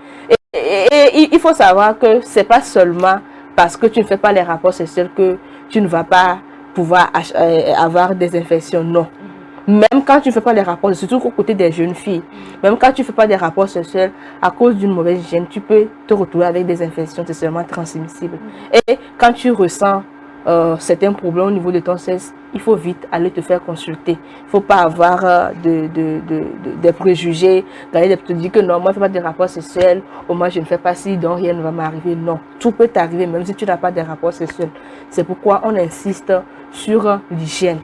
Et il faut savoir que ce n'est pas seulement parce que tu ne fais pas les rapports sexuels que tu ne vas pas pouvoir avoir des infections. Non. Même quand tu ne fais pas les rapports, surtout aux côtés des jeunes filles, même quand tu ne fais pas des rapports sexuels, à cause d'une mauvaise hygiène, tu peux te retrouver avec des infections sexuellement transmissibles. Et quand tu ressens certains problèmes au niveau de ton sexe, il faut vite aller te faire consulter. Il ne faut pas avoir des préjugés, d'aller te dire que non, moi je ne fais pas de rapports sexuels, ou moi je ne fais pas ci, donc rien ne va m'arriver. Non, tout peut t'arriver même si tu n'as pas de rapports sexuels. C'est pourquoi on insiste sur l'hygiène.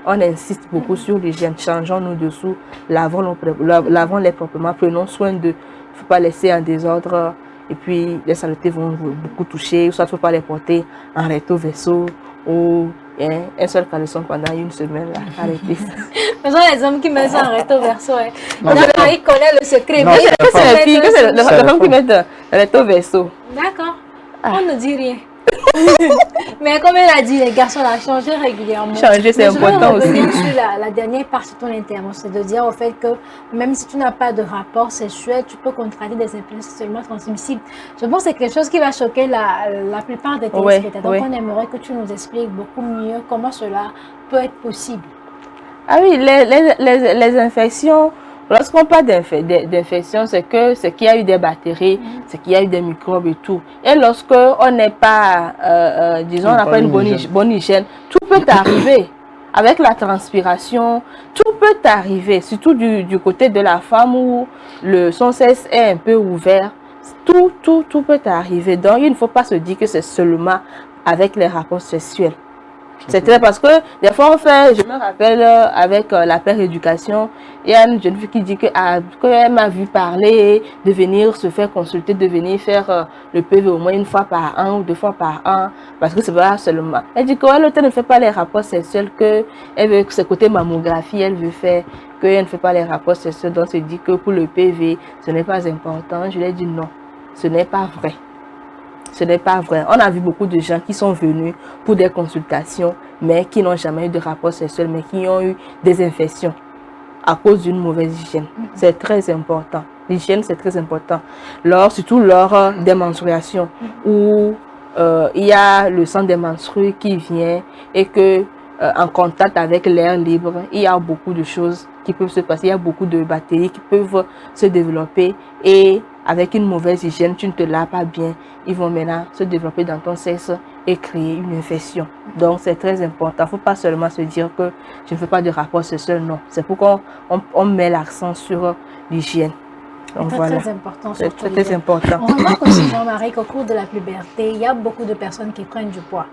On insiste beaucoup sur l'hygiène. Changeons nos dessous, lavons-les proprement, prenons soin d'eux. Il ne faut pas laisser en désordre. Et puis, les saletés vont beaucoup toucher, soit il ne faut pas les porter en recto verso ou un seul caleçon pendant une semaine. Là, arrêtez. Ce sont les hommes qui mettent ça en recto verso. D'accord, ils connaissent le secret. Non, c'est les filles, c'est les femmes qui mettent recto verso. D'accord, on ne dit rien. Mais comme elle a dit, les garçons l'ont changé régulièrement. Changer, c'est important aussi. Sur la dernière partie de ton intervention, c'est de dire au fait que même si tu n'as pas de rapport sexuel, tu peux contracter des infections sexuellement transmissibles. Je pense que c'est quelque chose qui va choquer la plupart des téléspectateurs. Donc on aimerait que tu nous expliques beaucoup mieux comment cela peut être possible. Ah oui, les infections. Lorsqu'on parle d'infection, c'est qu'il y a eu des bactéries, c'est qu'il y a eu des microbes et tout. Et lorsque on n'est pas, disons, on n'a pas une bonne hygiène, tout peut arriver. Avec la transpiration, tout peut arriver, surtout du côté de la femme où son sexe est un peu ouvert. Tout peut arriver. Donc, il ne faut pas se dire que c'est seulement avec les rapports sexuels. C'est très parce que des fois on fait, je me rappelle avec la péréducation, il y a une jeune fille qui dit qu'elle m'a vu parler de venir se faire consulter, de venir faire le PV au moins une fois par an ou 2 fois par an, parce que c'est pas seulement. Elle dit qu'elle ne fait pas les rapports sexuels, qu'elle veut ce côté mammographie, elle veut faire, qu'elle ne fait pas les rapports sexuels, donc elle dit que pour le PV, ce n'est pas important. Je lui ai dit non, ce n'est pas vrai. Ce n'est pas vrai. On a vu beaucoup de gens qui sont venus pour des consultations, mais qui n'ont jamais eu de rapport sexuel, mais qui ont eu des infections à cause d'une mauvaise hygiène. C'est très important. L'hygiène, c'est très important. Surtout lors des menstruations, où il y a le sang des menstrues qui vient et que en contact avec l'air libre, il y a beaucoup de choses qui peuvent se passer. Il y a beaucoup de bactéries qui peuvent se développer et avec une mauvaise hygiène, tu ne te laves pas bien, ils vont maintenant se développer dans ton sexe et créer une infection. Donc, c'est très important. Il ne faut pas seulement se dire que je ne fais pas de rapport sexuel, non. C'est pourquoi on met l'accent sur l'hygiène. C'est très important. C'est très important. On remarque aussi, Jean-Marie, qu'au cours de la puberté, il y a beaucoup de personnes qui prennent du poids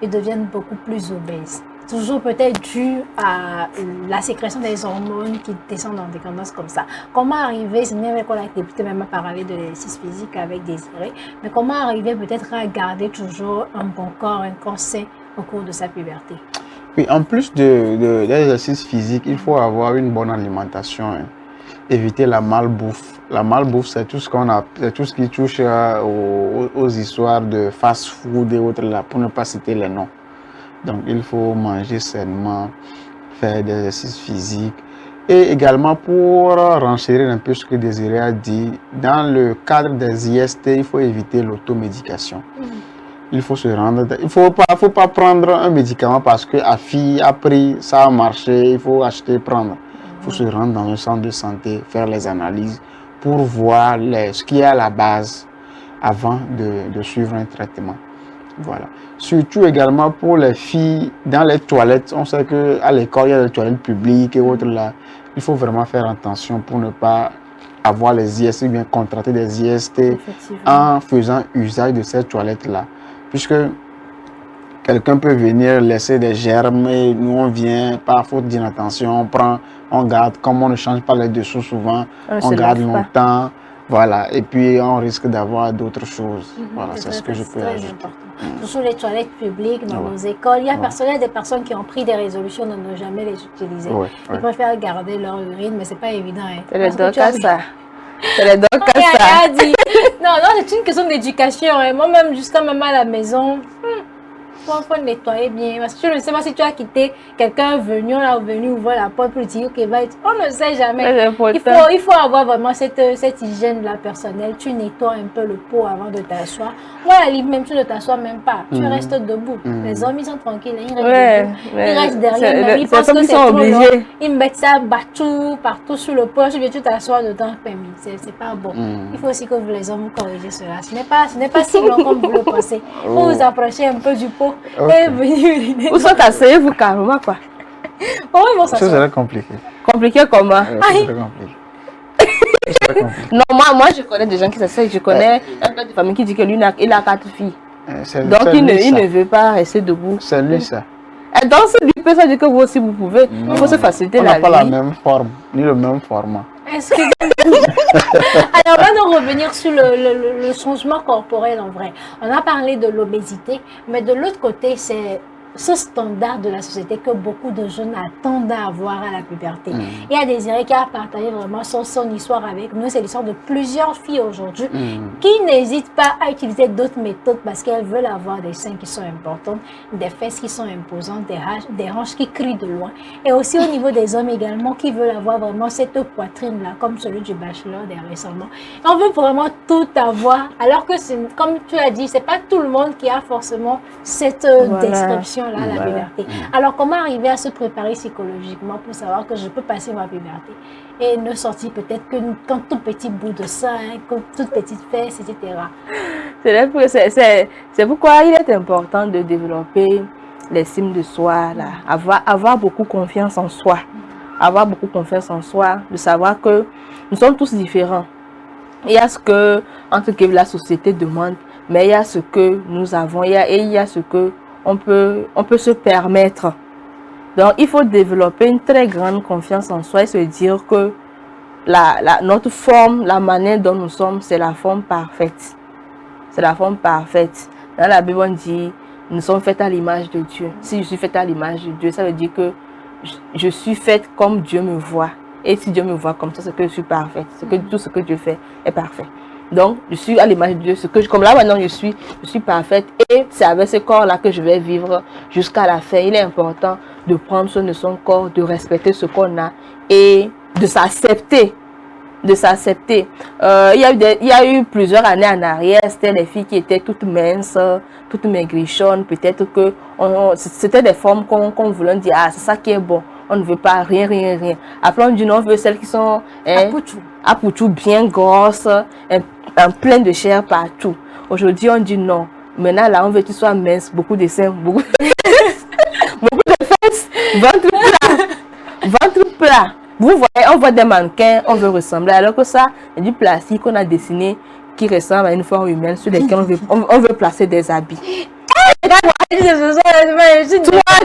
et deviennent beaucoup plus obèses. Toujours peut-être dû à la sécrétion des hormones qui descendent en décadence comme ça. Comment arriver, c'est bien qu'on a débuté même à parler de l'exercice physique avec Désiré, mais comment arriver peut-être à garder toujours un bon corps, un corps sain au cours de sa puberté? Oui, en plus de l'exercice physique, il faut avoir une bonne alimentation. Éviter la malbouffe. La malbouffe, c'est tout ce qui touche aux histoires de fast-food et autres là, pour ne pas citer les noms. Donc, il faut manger sainement, faire des exercices physiques. Et également, pour renchérir un peu ce que Désiré a dit, dans le cadre des IST, il faut éviter l'automédication. Il faut se rendre... Il ne faut pas prendre un médicament parce que la fille a pris, ça a marché, il faut acheter, prendre. Il faut se rendre dans un centre de santé, faire les analyses pour voir ce qui est à la base avant de suivre un traitement. Voilà. Surtout également pour les filles dans les toilettes. On sait qu'à l'école, il y a des toilettes publiques et autres là. Il faut vraiment faire attention pour ne pas avoir les IST ou bien contracter des IST en faisant usage de ces toilettes-là. Puisque quelqu'un peut venir laisser des germes et nous on vient par faute d'inattention, on garde, comme on ne change pas les dessous souvent, on garde longtemps. Voilà, et puis on risque d'avoir d'autres choses. Voilà, c'est ce que je peux ajouter. Sur les toilettes publiques, dans nos écoles, il y a des personnes qui ont pris des résolutions de ne jamais les utiliser. Ils préfèrent garder leur urine, mais c'est pas évident. Hein. C'est les docs à ça. C'est les docs à ça. Non, c'est une question d'éducation. Hein. Moi-même, jusqu'à même à la maison, il faut nettoyer bien. Parce que je ne sais pas si tu as quitté quelqu'un venu ouvrir la porte pour dire qu'il va être. On ne sait jamais. Il faut avoir vraiment cette hygiène-là personnelle. Tu nettoies un peu le pot avant de t'asseoir. Moi, à la limite, même tu ne t'assois même pas. Tu restes debout. Les hommes, ils sont tranquilles. Ils restent derrière. Même. Ils pensent que c'est trop long. Ils mettent ça partout sur le pot. Tu t'assois dedans. C'est pas bon. Il faut aussi que vous, les hommes, vous corrigez cela. Ce n'est pas si long comme vous le pensez. Vous vous approchez un peu du pot. Et venir. Vous sont asseyez vous carrément quoi. Oh, ils vont s'asseoir. Ça serait compliqué. Compliqué comment? C'est compliqué. Non, moi je connais des gens qui s'asseyent. Je connais un père de famille qui dit que lui il a 4 filles. Donc il ne veut pas rester debout. C'est lui ça. Et donc c'est lui peut ça dire que vous aussi vous pouvez. Il faut se faciliter la vie. On n'a pas la même forme, ni le même format. Excusez-moi. Alors, on va revenir sur le changement corporel en vrai. On a parlé de l'obésité, mais de l'autre côté, c'est ce standard de la société que beaucoup de jeunes attendent à avoir à la puberté. Il y a Désiré qui a partagé vraiment son histoire avec nous. C'est l'histoire de plusieurs filles aujourd'hui qui n'hésitent pas à utiliser d'autres méthodes parce qu'elles veulent avoir des seins qui sont importants, des fesses qui sont imposantes, des hanches qui crient de loin. Et aussi au niveau des hommes également qui veulent avoir vraiment cette poitrine-là, comme celui du bachelor récemment. On veut vraiment tout avoir, alors que, comme tu as dit, c'est pas tout le monde qui a forcéement cette description là, la puberté. Alors, comment arriver à se préparer psychologiquement pour savoir que je peux passer ma puberté et ne sortir peut-être qu'un tout petit bout de sein, qu'une toute petite fesse, etc. C'est pourquoi il est important de développer l'estime de soi, là, avoir beaucoup confiance en soi. Avoir beaucoup confiance en soi, de savoir que nous sommes tous différents. Il y a ce que, entre guillemets, la société demande, mais il y a ce que nous avons, il y a ce que on peut se permettre. Donc, il faut développer une très grande confiance en soi et se dire que notre forme, la manière dont nous sommes, c'est la forme parfaite. C'est la forme parfaite. Dans la Bible, on dit, nous sommes faits à l'image de Dieu. Si je suis faite à l'image de Dieu, ça veut dire que je suis faite comme Dieu me voit. Et si Dieu me voit comme ça, c'est que je suis parfaite. C'est que tout ce que Dieu fait est parfait. Donc, je suis à l'image de Dieu. Comme là maintenant, je suis parfaite. Et c'est avec ce corps-là que je vais vivre jusqu'à la fin. Il est important de prendre soin de son corps, de respecter ce qu'on a et de s'accepter. Il y a eu plusieurs années en arrière, c'était des filles qui étaient toutes minces, toutes maigrichonnes. Peut-être que c'était des formes qu'on voulait dire, ah, c'est ça qui est bon. On ne veut pas rien. Après, on dit non, on veut celles qui sont à poutou, bien grosses, plein de chair partout. Aujourd'hui, on dit non. Maintenant, là, on veut que tu sois mince, beaucoup de seins, beaucoup de fesses, ventre plat. Vous voyez, on voit des mannequins, on veut ressembler. Alors que ça, il y a du plastique qu'on a dessiné qui ressemble à une forme humaine sur lesquelles on veut placer des habits. Toi,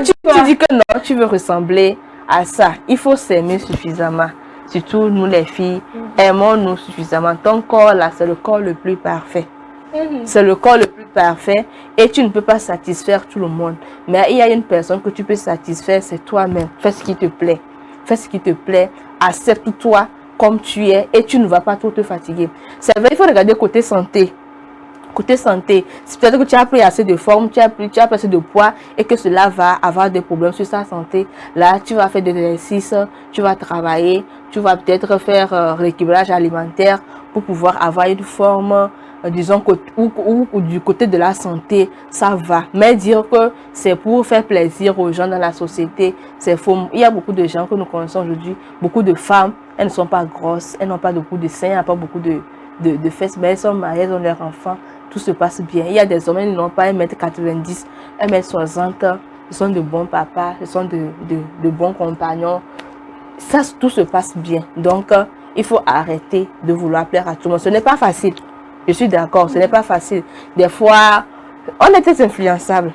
tu dis que non, tu veux ressembler à ça. Il faut s'aimer suffisamment. Surtout nous les filles, aimons-nous suffisamment. Ton corps là, c'est le corps le plus parfait. C'est le corps le plus parfait et tu ne peux pas satisfaire tout le monde. Mais il y a une personne que tu peux satisfaire, c'est toi-même. Fais ce qui te plaît. Fais ce qui te plaît. Accepte-toi comme tu es et tu ne vas pas trop te fatiguer. C'est vrai, il faut regarder côté santé. Côté santé, c'est peut-être que tu as pris assez de forme, tu as pris assez de poids et que cela va avoir des problèmes sur sa santé. Là, tu vas faire des exercices, tu vas travailler, tu vas peut-être faire rééquilibrage alimentaire pour pouvoir avoir une forme, disons, ou du côté de la santé, ça va. Mais dire que c'est pour faire plaisir aux gens dans la société, c'est faux. Il y a beaucoup de gens que nous connaissons aujourd'hui, beaucoup de femmes, elles ne sont pas grosses, elles n'ont pas beaucoup de seins, elles n'ont pas beaucoup de fesses, mais elles sont mariées, elles ont leurs enfants, tout se passe bien. Il y a des hommes qui n'ont pas 1m90, 1m60, ce sont de bons papas, ce sont de bons compagnons. Ça, tout se passe bien. Donc, il faut arrêter de vouloir plaire à tout le monde. Ce n'est pas facile. Je suis d'accord, ce n'est pas facile. Des fois, on est très influençable.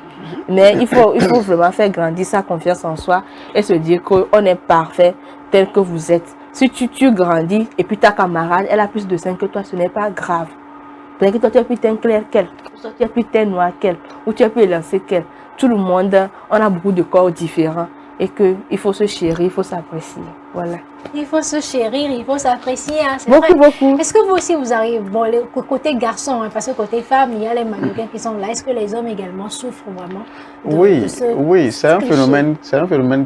Mais il faut vraiment faire grandir sa confiance en soi et se dire qu'on est parfait tel que vous êtes. Si tu grandis et puis ta camarade, elle a plus de seins que toi, ce n'est pas grave. Peut-être que toi, tu es plus teint clair qu'elle, ou tu es plus teint noir qu'elle, ou tu es plus élancé qu'elle. Tout le monde, on a beaucoup de corps différents et qu'il faut se chérir, il faut s'apprécier. Voilà. Il faut se chérir, il faut s'apprécier. Hein, beaucoup. Est-ce que vous aussi, vous arrivez, bon, côté garçon, hein, parce que côté femme, il y a les mannequins qui sont là. Est-ce que les hommes également souffrent vraiment Oui, c'est un phénomène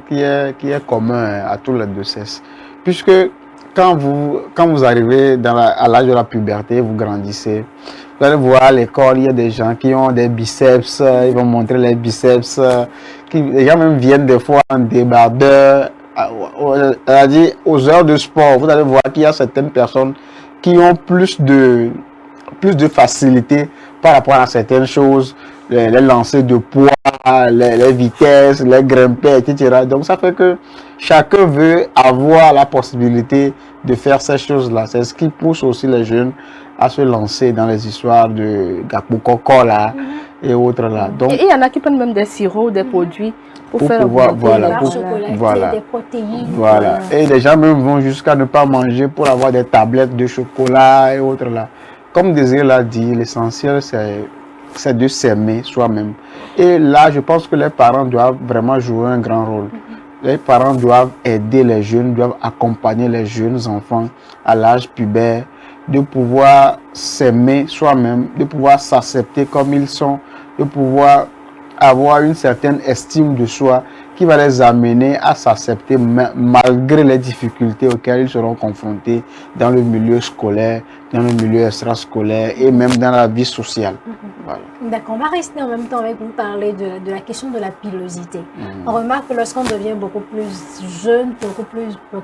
qui est commun à tous les deux sexes. Puisque quand vous arrivez à l'âge de la puberté, vous grandissez, vous allez voir à l'école, il y a des gens qui ont des biceps, ils vont montrer les biceps, les gens même viennent des fois en débardeur, c'est-à-dire aux heures de sport. Vous allez voir qu'il y a certaines personnes qui ont plus de facilité par rapport à certaines choses, les lancers de poids, les vitesses, les grimpeurs, etc. Donc ça fait que chacun veut avoir la possibilité de faire ces choses-là. C'est ce qui pousse aussi les jeunes à se lancer dans les histoires de Gakpo Koko là et autres là. Donc, et il y en a qui prennent même des sirops, des produits pour faire pouvoir, voilà, des protéines. Voilà. Et les gens même vont jusqu'à ne pas manger pour avoir des tablettes de chocolat et autres là. Comme Désiré l'a dit, l'essentiel c'est de s'aimer soi-même. Et là, je pense que les parents doivent vraiment jouer un grand rôle. Les parents doivent aider les jeunes, doivent accompagner les jeunes enfants à l'âge pubère, de pouvoir s'aimer soi-même, de pouvoir s'accepter comme ils sont, de pouvoir avoir une certaine estime de soi qui va les amener à s'accepter malgré les difficultés auxquelles ils seront confrontés dans le milieu scolaire, dans le milieu extrascolaire et même dans la vie sociale. Voilà. D'accord, on va rester en même temps avec vous parler de la question de la pilosité. On remarque que lorsqu'on devient beaucoup plus jeune, beaucoup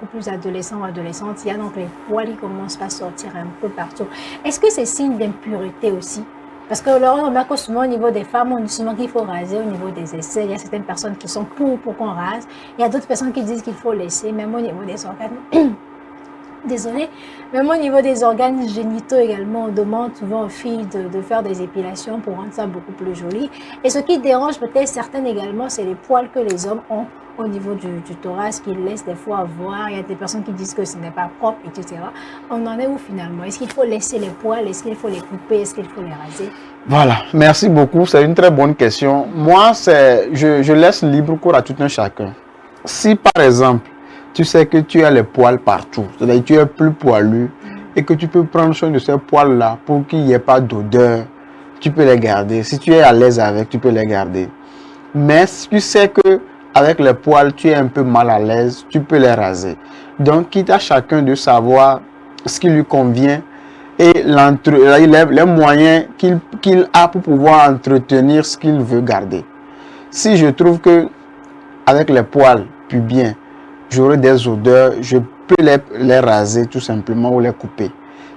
plus adolescent ou adolescente, il y a donc les poils qui commencent à sortir un peu partout. Est-ce que c'est signe d'impureté aussi? Parce que là, on remarque que souvent au niveau des femmes, on dit souvent qu'il faut raser au niveau des aisselles. Il y a certaines personnes qui sont pour qu'on rase. Il y a d'autres personnes qui disent qu'il faut laisser, même au niveau des organes. Désolée, même au niveau des organes génitaux également, on demande souvent aux filles de faire des épilations pour rendre ça beaucoup plus joli. Et ce qui dérange peut-être certaines également, c'est les poils que les hommes ont au niveau du thorax, qu'ils laissent des fois voir. Il y a des personnes qui disent que ce n'est pas propre, etc. On en est où finalement? Est-ce qu'il faut laisser les poils? Est-ce qu'il faut les couper? Est-ce qu'il faut les raser? Voilà, merci beaucoup. C'est une très bonne question. Moi, je laisse libre cours à tout un chacun. Si par exemple, tu sais que tu as les poils partout, c'est-à-dire que tu es plus poilu et que tu peux prendre soin de ces poils-là pour qu'il n'y ait pas d'odeur, tu peux les garder. Si tu es à l'aise avec, tu peux les garder. Mais si tu sais que avec les poils, tu es un peu mal à l'aise, tu peux les raser. Donc, quitte à chacun de savoir ce qui lui convient et les moyens qu'il a pour pouvoir entretenir ce qu'il veut garder. Si je trouve que avec les poils pubiens, j'aurai des odeurs, je peux les raser tout simplement ou les couper.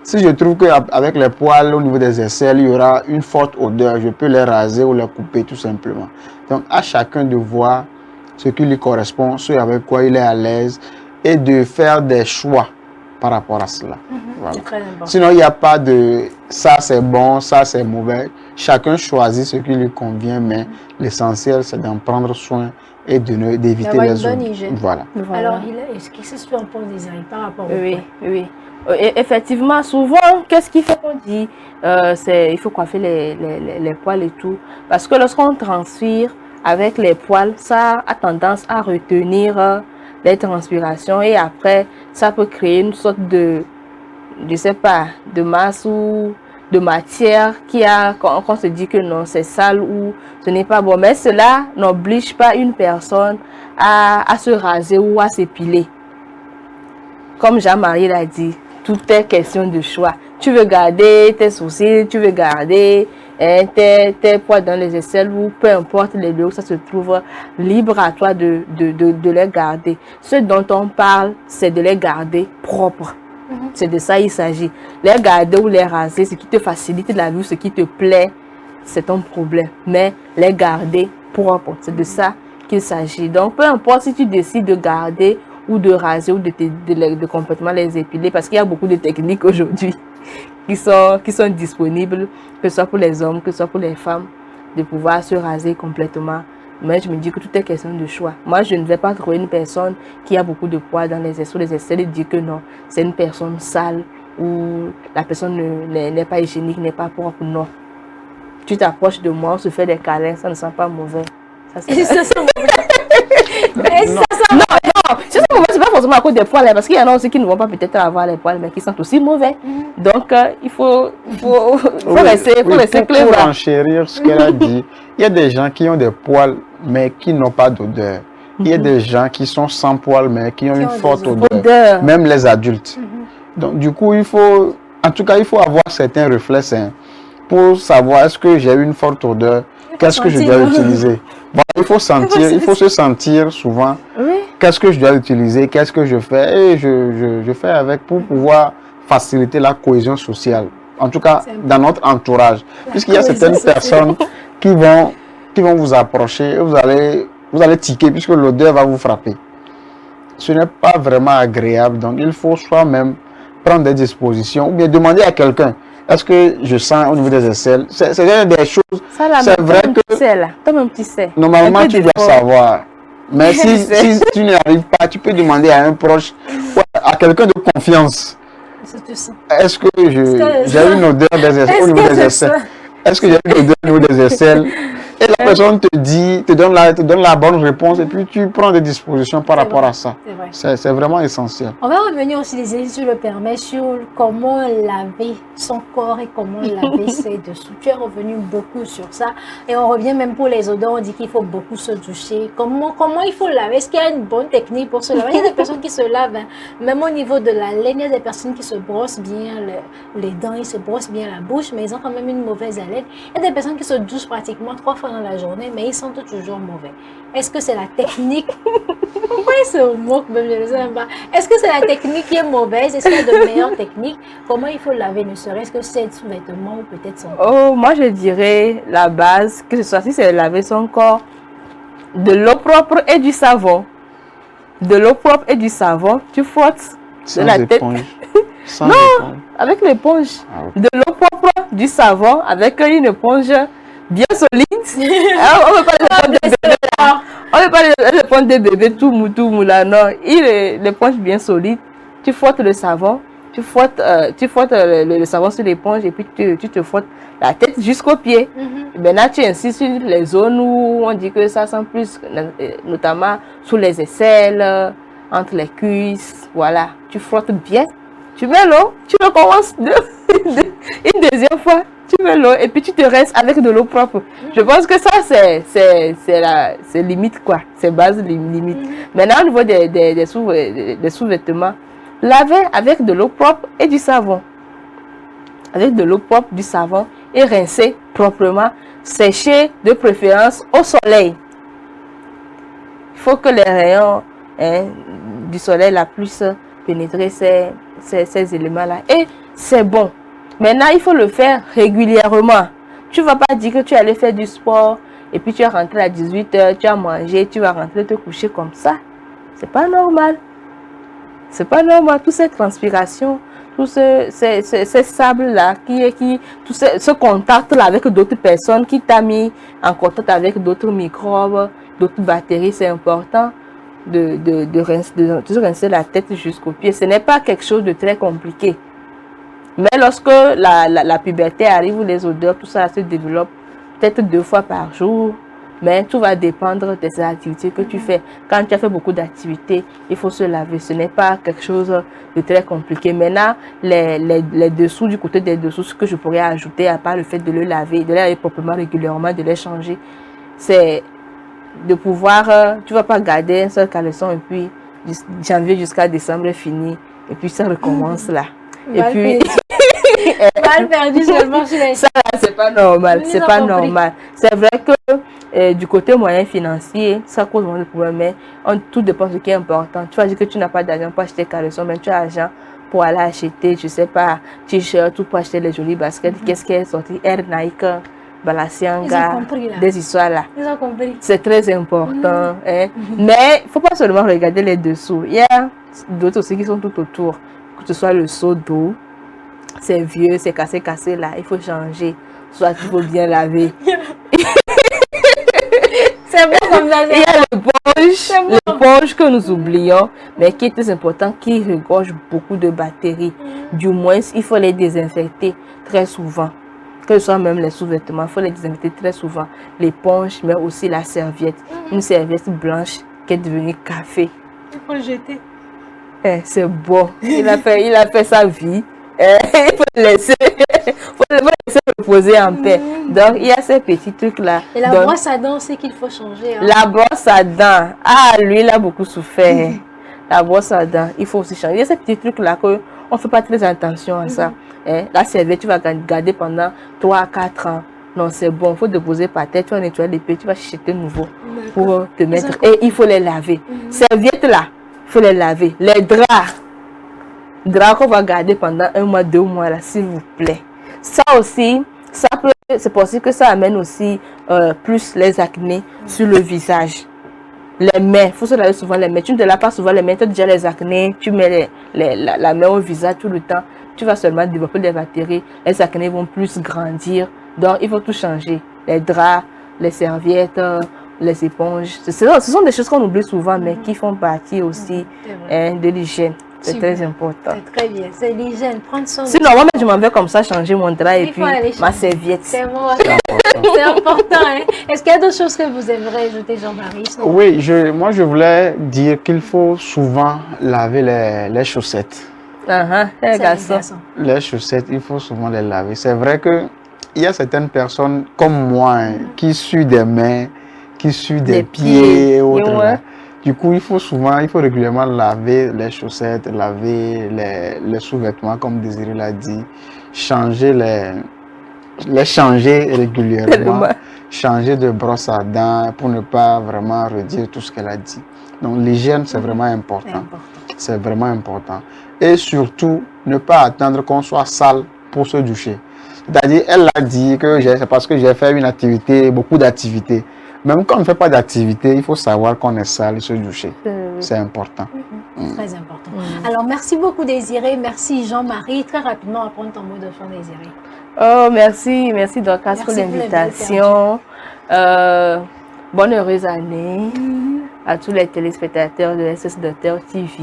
Si je trouve qu'avec les poils au niveau des aisselles, il y aura une forte odeur, je peux les raser ou les couper tout simplement. Donc, à chacun de voir ce qui lui correspond, ce avec quoi il est à l'aise et de faire des choix par rapport à cela. Voilà. Sinon, il n'y a pas de ça c'est bon, ça c'est mauvais. Chacun choisit ce qui lui convient, mais l'essentiel c'est d'en prendre soin et d'éviter les zones. Voilà. Alors, est-ce que c'est ce qu'on pense des amis par rapport au Oui, oui. Et effectivement, souvent, qu'est-ce qui fait qu'on dit il faut coiffer les poils et tout? Parce que lorsqu'on transpire avec les poils, ça a tendance à retenir les transpirations et après, ça peut créer une sorte de, je sais pas, de masse ou de matière qu'on se dit que non, c'est sale ou ce n'est pas bon. Mais cela n'oblige pas une personne à se raser ou à s'épiler. Comme Jean-Marie l'a dit, tout est question de choix. Tu veux garder tes sourcils, tu veux garder tes poils dans les aisselles ou peu importe les lieux où ça se trouve, libre à toi de les garder. Ce dont on parle, c'est de les garder propres. C'est de ça il s'agit. Les garder ou les raser, ce qui te facilite la vie, ce qui te plaît, c'est ton problème. Mais les garder propres, c'est de ça qu'il s'agit. Donc, peu importe si tu décides de garder ou de raser ou de complètement les épiler, parce qu'il y a beaucoup de techniques aujourd'hui qui sont disponibles, que ce soit pour les hommes, que ce soit pour les femmes, de pouvoir se raser complètement. Mais je me dis que tout est question de choix. Moi, je ne vais pas trouver une personne qui a beaucoup de poids dans les essais de dire que non, c'est une personne sale ou la personne n'est pas hygiénique, n'est pas propre. Non. Tu t'approches de moi, on se fait des câlins, ça ne sent pas mauvais. Ça sent mauvais. Non, si c'est mauvais, c'est pas forcément à cause des poils, parce qu'il y en a aussi qui ne vont pas peut-être avoir les poils, mais qui sont aussi mauvais. Donc, il faut rester clair. Pour enchérir ce qu'elle a dit, il y a des gens qui ont des poils, mais qui n'ont pas d'odeur. Il y a des gens qui sont sans poils, mais qui ont une forte odeur. Même les adultes. Donc, du coup, il faut avoir certains réflexes pour savoir est-ce que j'ai une forte odeur, qu'est-ce que je dois utiliser. Bon, il faut se sentir souvent. Qu'est-ce que je dois utiliser, qu'est-ce que je fais, et je fais avec pour pouvoir faciliter la cohésion sociale. En tout cas, dans notre entourage. Puisqu'il y a certaines personnes qui vont vous approcher et vous allez tiquer puisque l'odeur va vous frapper. Ce n'est pas vraiment agréable, donc il faut soi-même prendre des dispositions ou bien demander à quelqu'un. Est-ce que je sens au niveau des aisselles? C'est des choses. C'est vrai que normalement tu dois savoir. Mais si tu n'y arrives pas, tu peux demander à un proche ou à quelqu'un de confiance. Est-ce que j'ai une odeur au niveau des aisselles? Est-ce que j'ai une odeur au niveau des aisselles? Et la personne te donne la bonne réponse et puis tu prends des dispositions par rapport à ça. C'est vraiment essentiel. On va revenir aussi, si tu le permets, sur comment laver son corps et comment laver ses dessous. Tu es revenu beaucoup sur ça et on revient même pour les odeurs. On dit qu'il faut beaucoup se doucher. Comment il faut laver? Est-ce qu'il y a une bonne technique pour se laver? Il y a des personnes qui se lavent, même au niveau de la laine, il y a des personnes qui se brossent bien les dents, ils se brossent bien la bouche, mais ils ont quand même une mauvaise haleine. Il y a des personnes qui se douchent pratiquement 3 fois dans la journée, mais ils sentent toujours mauvais. Est-ce que c'est la technique? Pourquoi ils se moquent même? Je ne sais pas. Est-ce que c'est la technique qui est mauvaise? Est-ce qu'il y a de meilleures techniques? Comment il faut laver, ne serait-ce que ses sous-vêtements ou peut-être son corps? Oh, moi je dirais la base, que ce soit si c'est laver son corps, de l'eau propre et du savon. De l'eau propre et du savon, tu frottes de la tête. Sans non, éponge. avec l'éponge. Ah, okay. De l'eau propre, du savon, avec une éponge bien solide. On ne veut pas les bébés là. On ne veut pas les prendre des bébés tout mou là. Non, l'éponge bien solide. Tu frottes le savon. Tu frottes le savon sur l'éponge et puis tu te frottes la tête jusqu'aux pieds. Maintenant, tu insistes sur les zones où on dit que ça sent plus, notamment sous les aisselles, entre les cuisses. Voilà, tu frottes bien. Tu mets l'eau, tu recommences une deuxième fois. Tu mets l'eau et puis tu te restes avec de l'eau propre. Je pense que ça, c'est limite quoi. C'est base limite. Maintenant, au niveau des sous-vêtements, laver avec de l'eau propre et du savon. Avec de l'eau propre, du savon et rincer proprement. Sécher de préférence au soleil. Il faut que les rayons du soleil la plus pénétrer ces éléments-là. Et c'est bon. Maintenant, il faut le faire régulièrement. Tu ne vas pas dire que tu allais faire du sport et puis tu es rentré à 18h, tu as mangé, tu vas rentrer te coucher comme ça. C'est pas normal. C'est pas normal. Toute cette transpiration, tout ces sables-là, tout ce contact-là avec d'autres personnes qui t'a mis en contact avec d'autres microbes, d'autres bactéries, c'est important de se rincer la tête jusqu'aux pieds. Ce n'est pas quelque chose de très compliqué. Mais lorsque la puberté arrive, où les odeurs, tout ça se développe, peut-être 2 fois par jour, mais tout va dépendre des activités que tu fais. Quand tu as fait beaucoup d'activités, il faut se laver. Ce n'est pas quelque chose de très compliqué. Maintenant, les dessous, du côté des dessous, ce que je pourrais ajouter, à part le fait de les laver proprement régulièrement, de les changer, c'est de pouvoir, tu ne vas pas garder un seul caleçon et puis janvier jusqu'à décembre est fini et puis ça recommence là. Et puis ça c'est pas normal, c'est pas normal. C'est vrai que du côté moyen financier, ça cause moins de problèmes, mais tout dépend de ce qui est important. Tu vas dire que tu n'as pas d'argent pour acheter caleçon, mais tu as l'argent pour aller acheter, je sais pas, t-shirt ou pour acheter les jolies baskets. Qu'est-ce qui est sorti? Air Nike, Balenciaga, compris, là. des histoires là. Ils ont compris. C'est très important. Hein. Mais il ne faut pas seulement regarder les dessous. Il y a d'autres aussi qui sont tout autour. Que ce soit le seau d'eau, c'est vieux, c'est cassé là, il faut changer. Soit il faut bien laver. C'est bon comme ça. Il y a l'éponge que nous oublions, mais qui est très important, qui regorge beaucoup de bactéries. Du moins, il faut les désinfecter très souvent. Que ce soit même les sous-vêtements, il faut les désinfecter très souvent. L'éponge, mais aussi la serviette. Une serviette blanche qui est devenue café. Il faut le jeter. C'est bon. Il a fait sa vie. Il faut le laisser. Reposer en paix. Donc, il y a ces petits trucs-là. Et la brosse à dents, c'est qu'il faut changer. Hein. La brosse à dents. Ah, lui, il a beaucoup souffert. La brosse à dents, il faut aussi changer. Il y a ces petits trucs-là qu'on ne fait pas très attention à ça. La serviette, tu vas garder pendant 3 à 4 ans. Non, c'est bon. Il faut déposer par terre. Tu vas nettoyer les pieds. Tu vas chercher nouveau pour te mettre. Et il faut les laver. Serviettes-là, il faut les laver. Les draps. Draps qu'on va garder pendant 1 mois, 2 mois, là, s'il vous plaît. Ça aussi, c'est possible que ça amène aussi plus les acnés sur le visage. Les mains, il faut se laver souvent les mains. Tu ne te laves pas souvent les mains, tu as déjà les acnés, tu mets la main au visage tout le temps. Tu vas seulement développer des bactéries, les acnés vont plus grandir. Donc, il faut tout changer. Les draps, les serviettes, les éponges. Ce sont des choses qu'on oublie souvent, mais qui font partie aussi de l'hygiène. C'est très important. C'est très bien. C'est l'hygiène. Prendre soin de sinon, moi, je m'en vais comme ça, changer mon drap et puis ma serviette. C'est bon. C'est important. Hein? Est-ce qu'il y a d'autres choses que vous aimeriez ajouter, Jean-Marie? Oui, moi, je voulais dire qu'il faut souvent laver les chaussettes. Les garçons. Les chaussettes, il faut souvent les laver. C'est vrai qu'il y a certaines personnes comme moi qui suent des mains, qui suent des pieds et autres. Du coup, il faut régulièrement laver les chaussettes, laver les sous-vêtements, comme Désiré l'a dit, les changer régulièrement, changer de brosse à dents pour ne pas vraiment redire tout ce qu'elle a dit. Donc, l'hygiène, c'est vraiment important. C'est vraiment important. Et surtout, ne pas attendre qu'on soit sale pour se doucher. C'est-à-dire, elle a dit que c'est parce que j'ai fait une activité, beaucoup d'activités. Même quand on ne fait pas d'activité, il faut savoir qu'on est sale et se doucher. C'est important. Très important. Alors, merci beaucoup Désiré. Merci Jean-Marie. Très rapidement, à prendre ton mot de fin, Désiré. Oh, merci Dorcas pour l'invitation. Bonne heureuse année à tous les téléspectateurs de SS Docteur TV.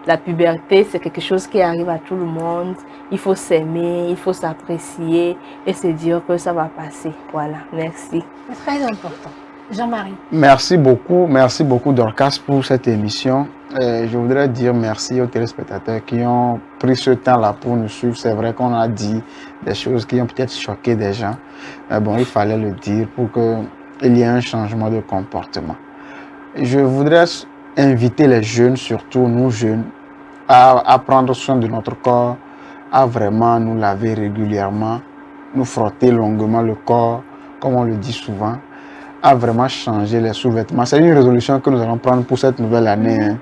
La puberté, c'est quelque chose qui arrive à tout le monde. Il faut s'aimer, il faut s'apprécier et se dire que ça va passer. Voilà, merci. C'est très important. Jean-Marie. Merci beaucoup Dorcas pour cette émission. Je voudrais dire merci aux téléspectateurs qui ont pris ce temps-là pour nous suivre. C'est vrai qu'on a dit des choses qui ont peut-être choqué des gens. Mais bon, il fallait le dire pour qu'il y ait un changement de comportement. Je voudrais inviter les jeunes, surtout nous jeunes, à prendre soin de notre corps, à vraiment nous laver régulièrement, nous frotter longuement le corps, comme on le dit souvent, à vraiment changer les sous-vêtements. C'est une résolution que nous allons prendre pour cette nouvelle année,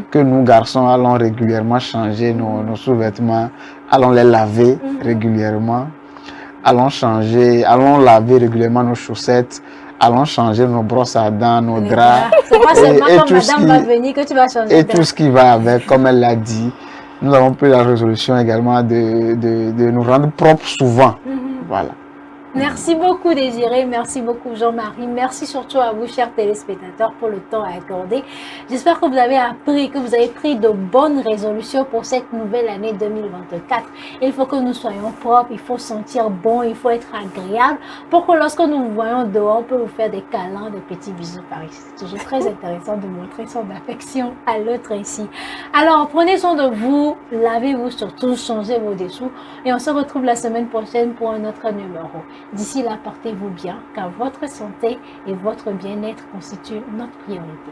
que nous garçons allons régulièrement changer nos sous-vêtements, allons les laver régulièrement, allons laver régulièrement nos chaussettes, allons changer nos brosses à dents, nos draps. C'est pas seulement quand madame va venir que tu vas changer. Et tout ce qui va avec, comme elle l'a dit. Nous avons pris la résolution également de nous rendre propres souvent. Voilà. Merci beaucoup Désiré, merci beaucoup Jean-Marie, merci surtout à vous chers téléspectateurs pour le temps accordé. J'espère que vous avez appris, que vous avez pris de bonnes résolutions pour cette nouvelle année 2024. Il faut que nous soyons propres, il faut sentir bon, il faut être agréable pour que lorsque nous vous voyons dehors, on peut vous faire des câlins, des petits bisous par ici. C'est toujours très intéressant de montrer son affection à l'autre ici. Alors prenez soin de vous, lavez-vous surtout, changez vos dessous et on se retrouve la semaine prochaine pour un autre numéro. D'ici là, portez-vous bien, car votre santé et votre bien-être constituent notre priorité.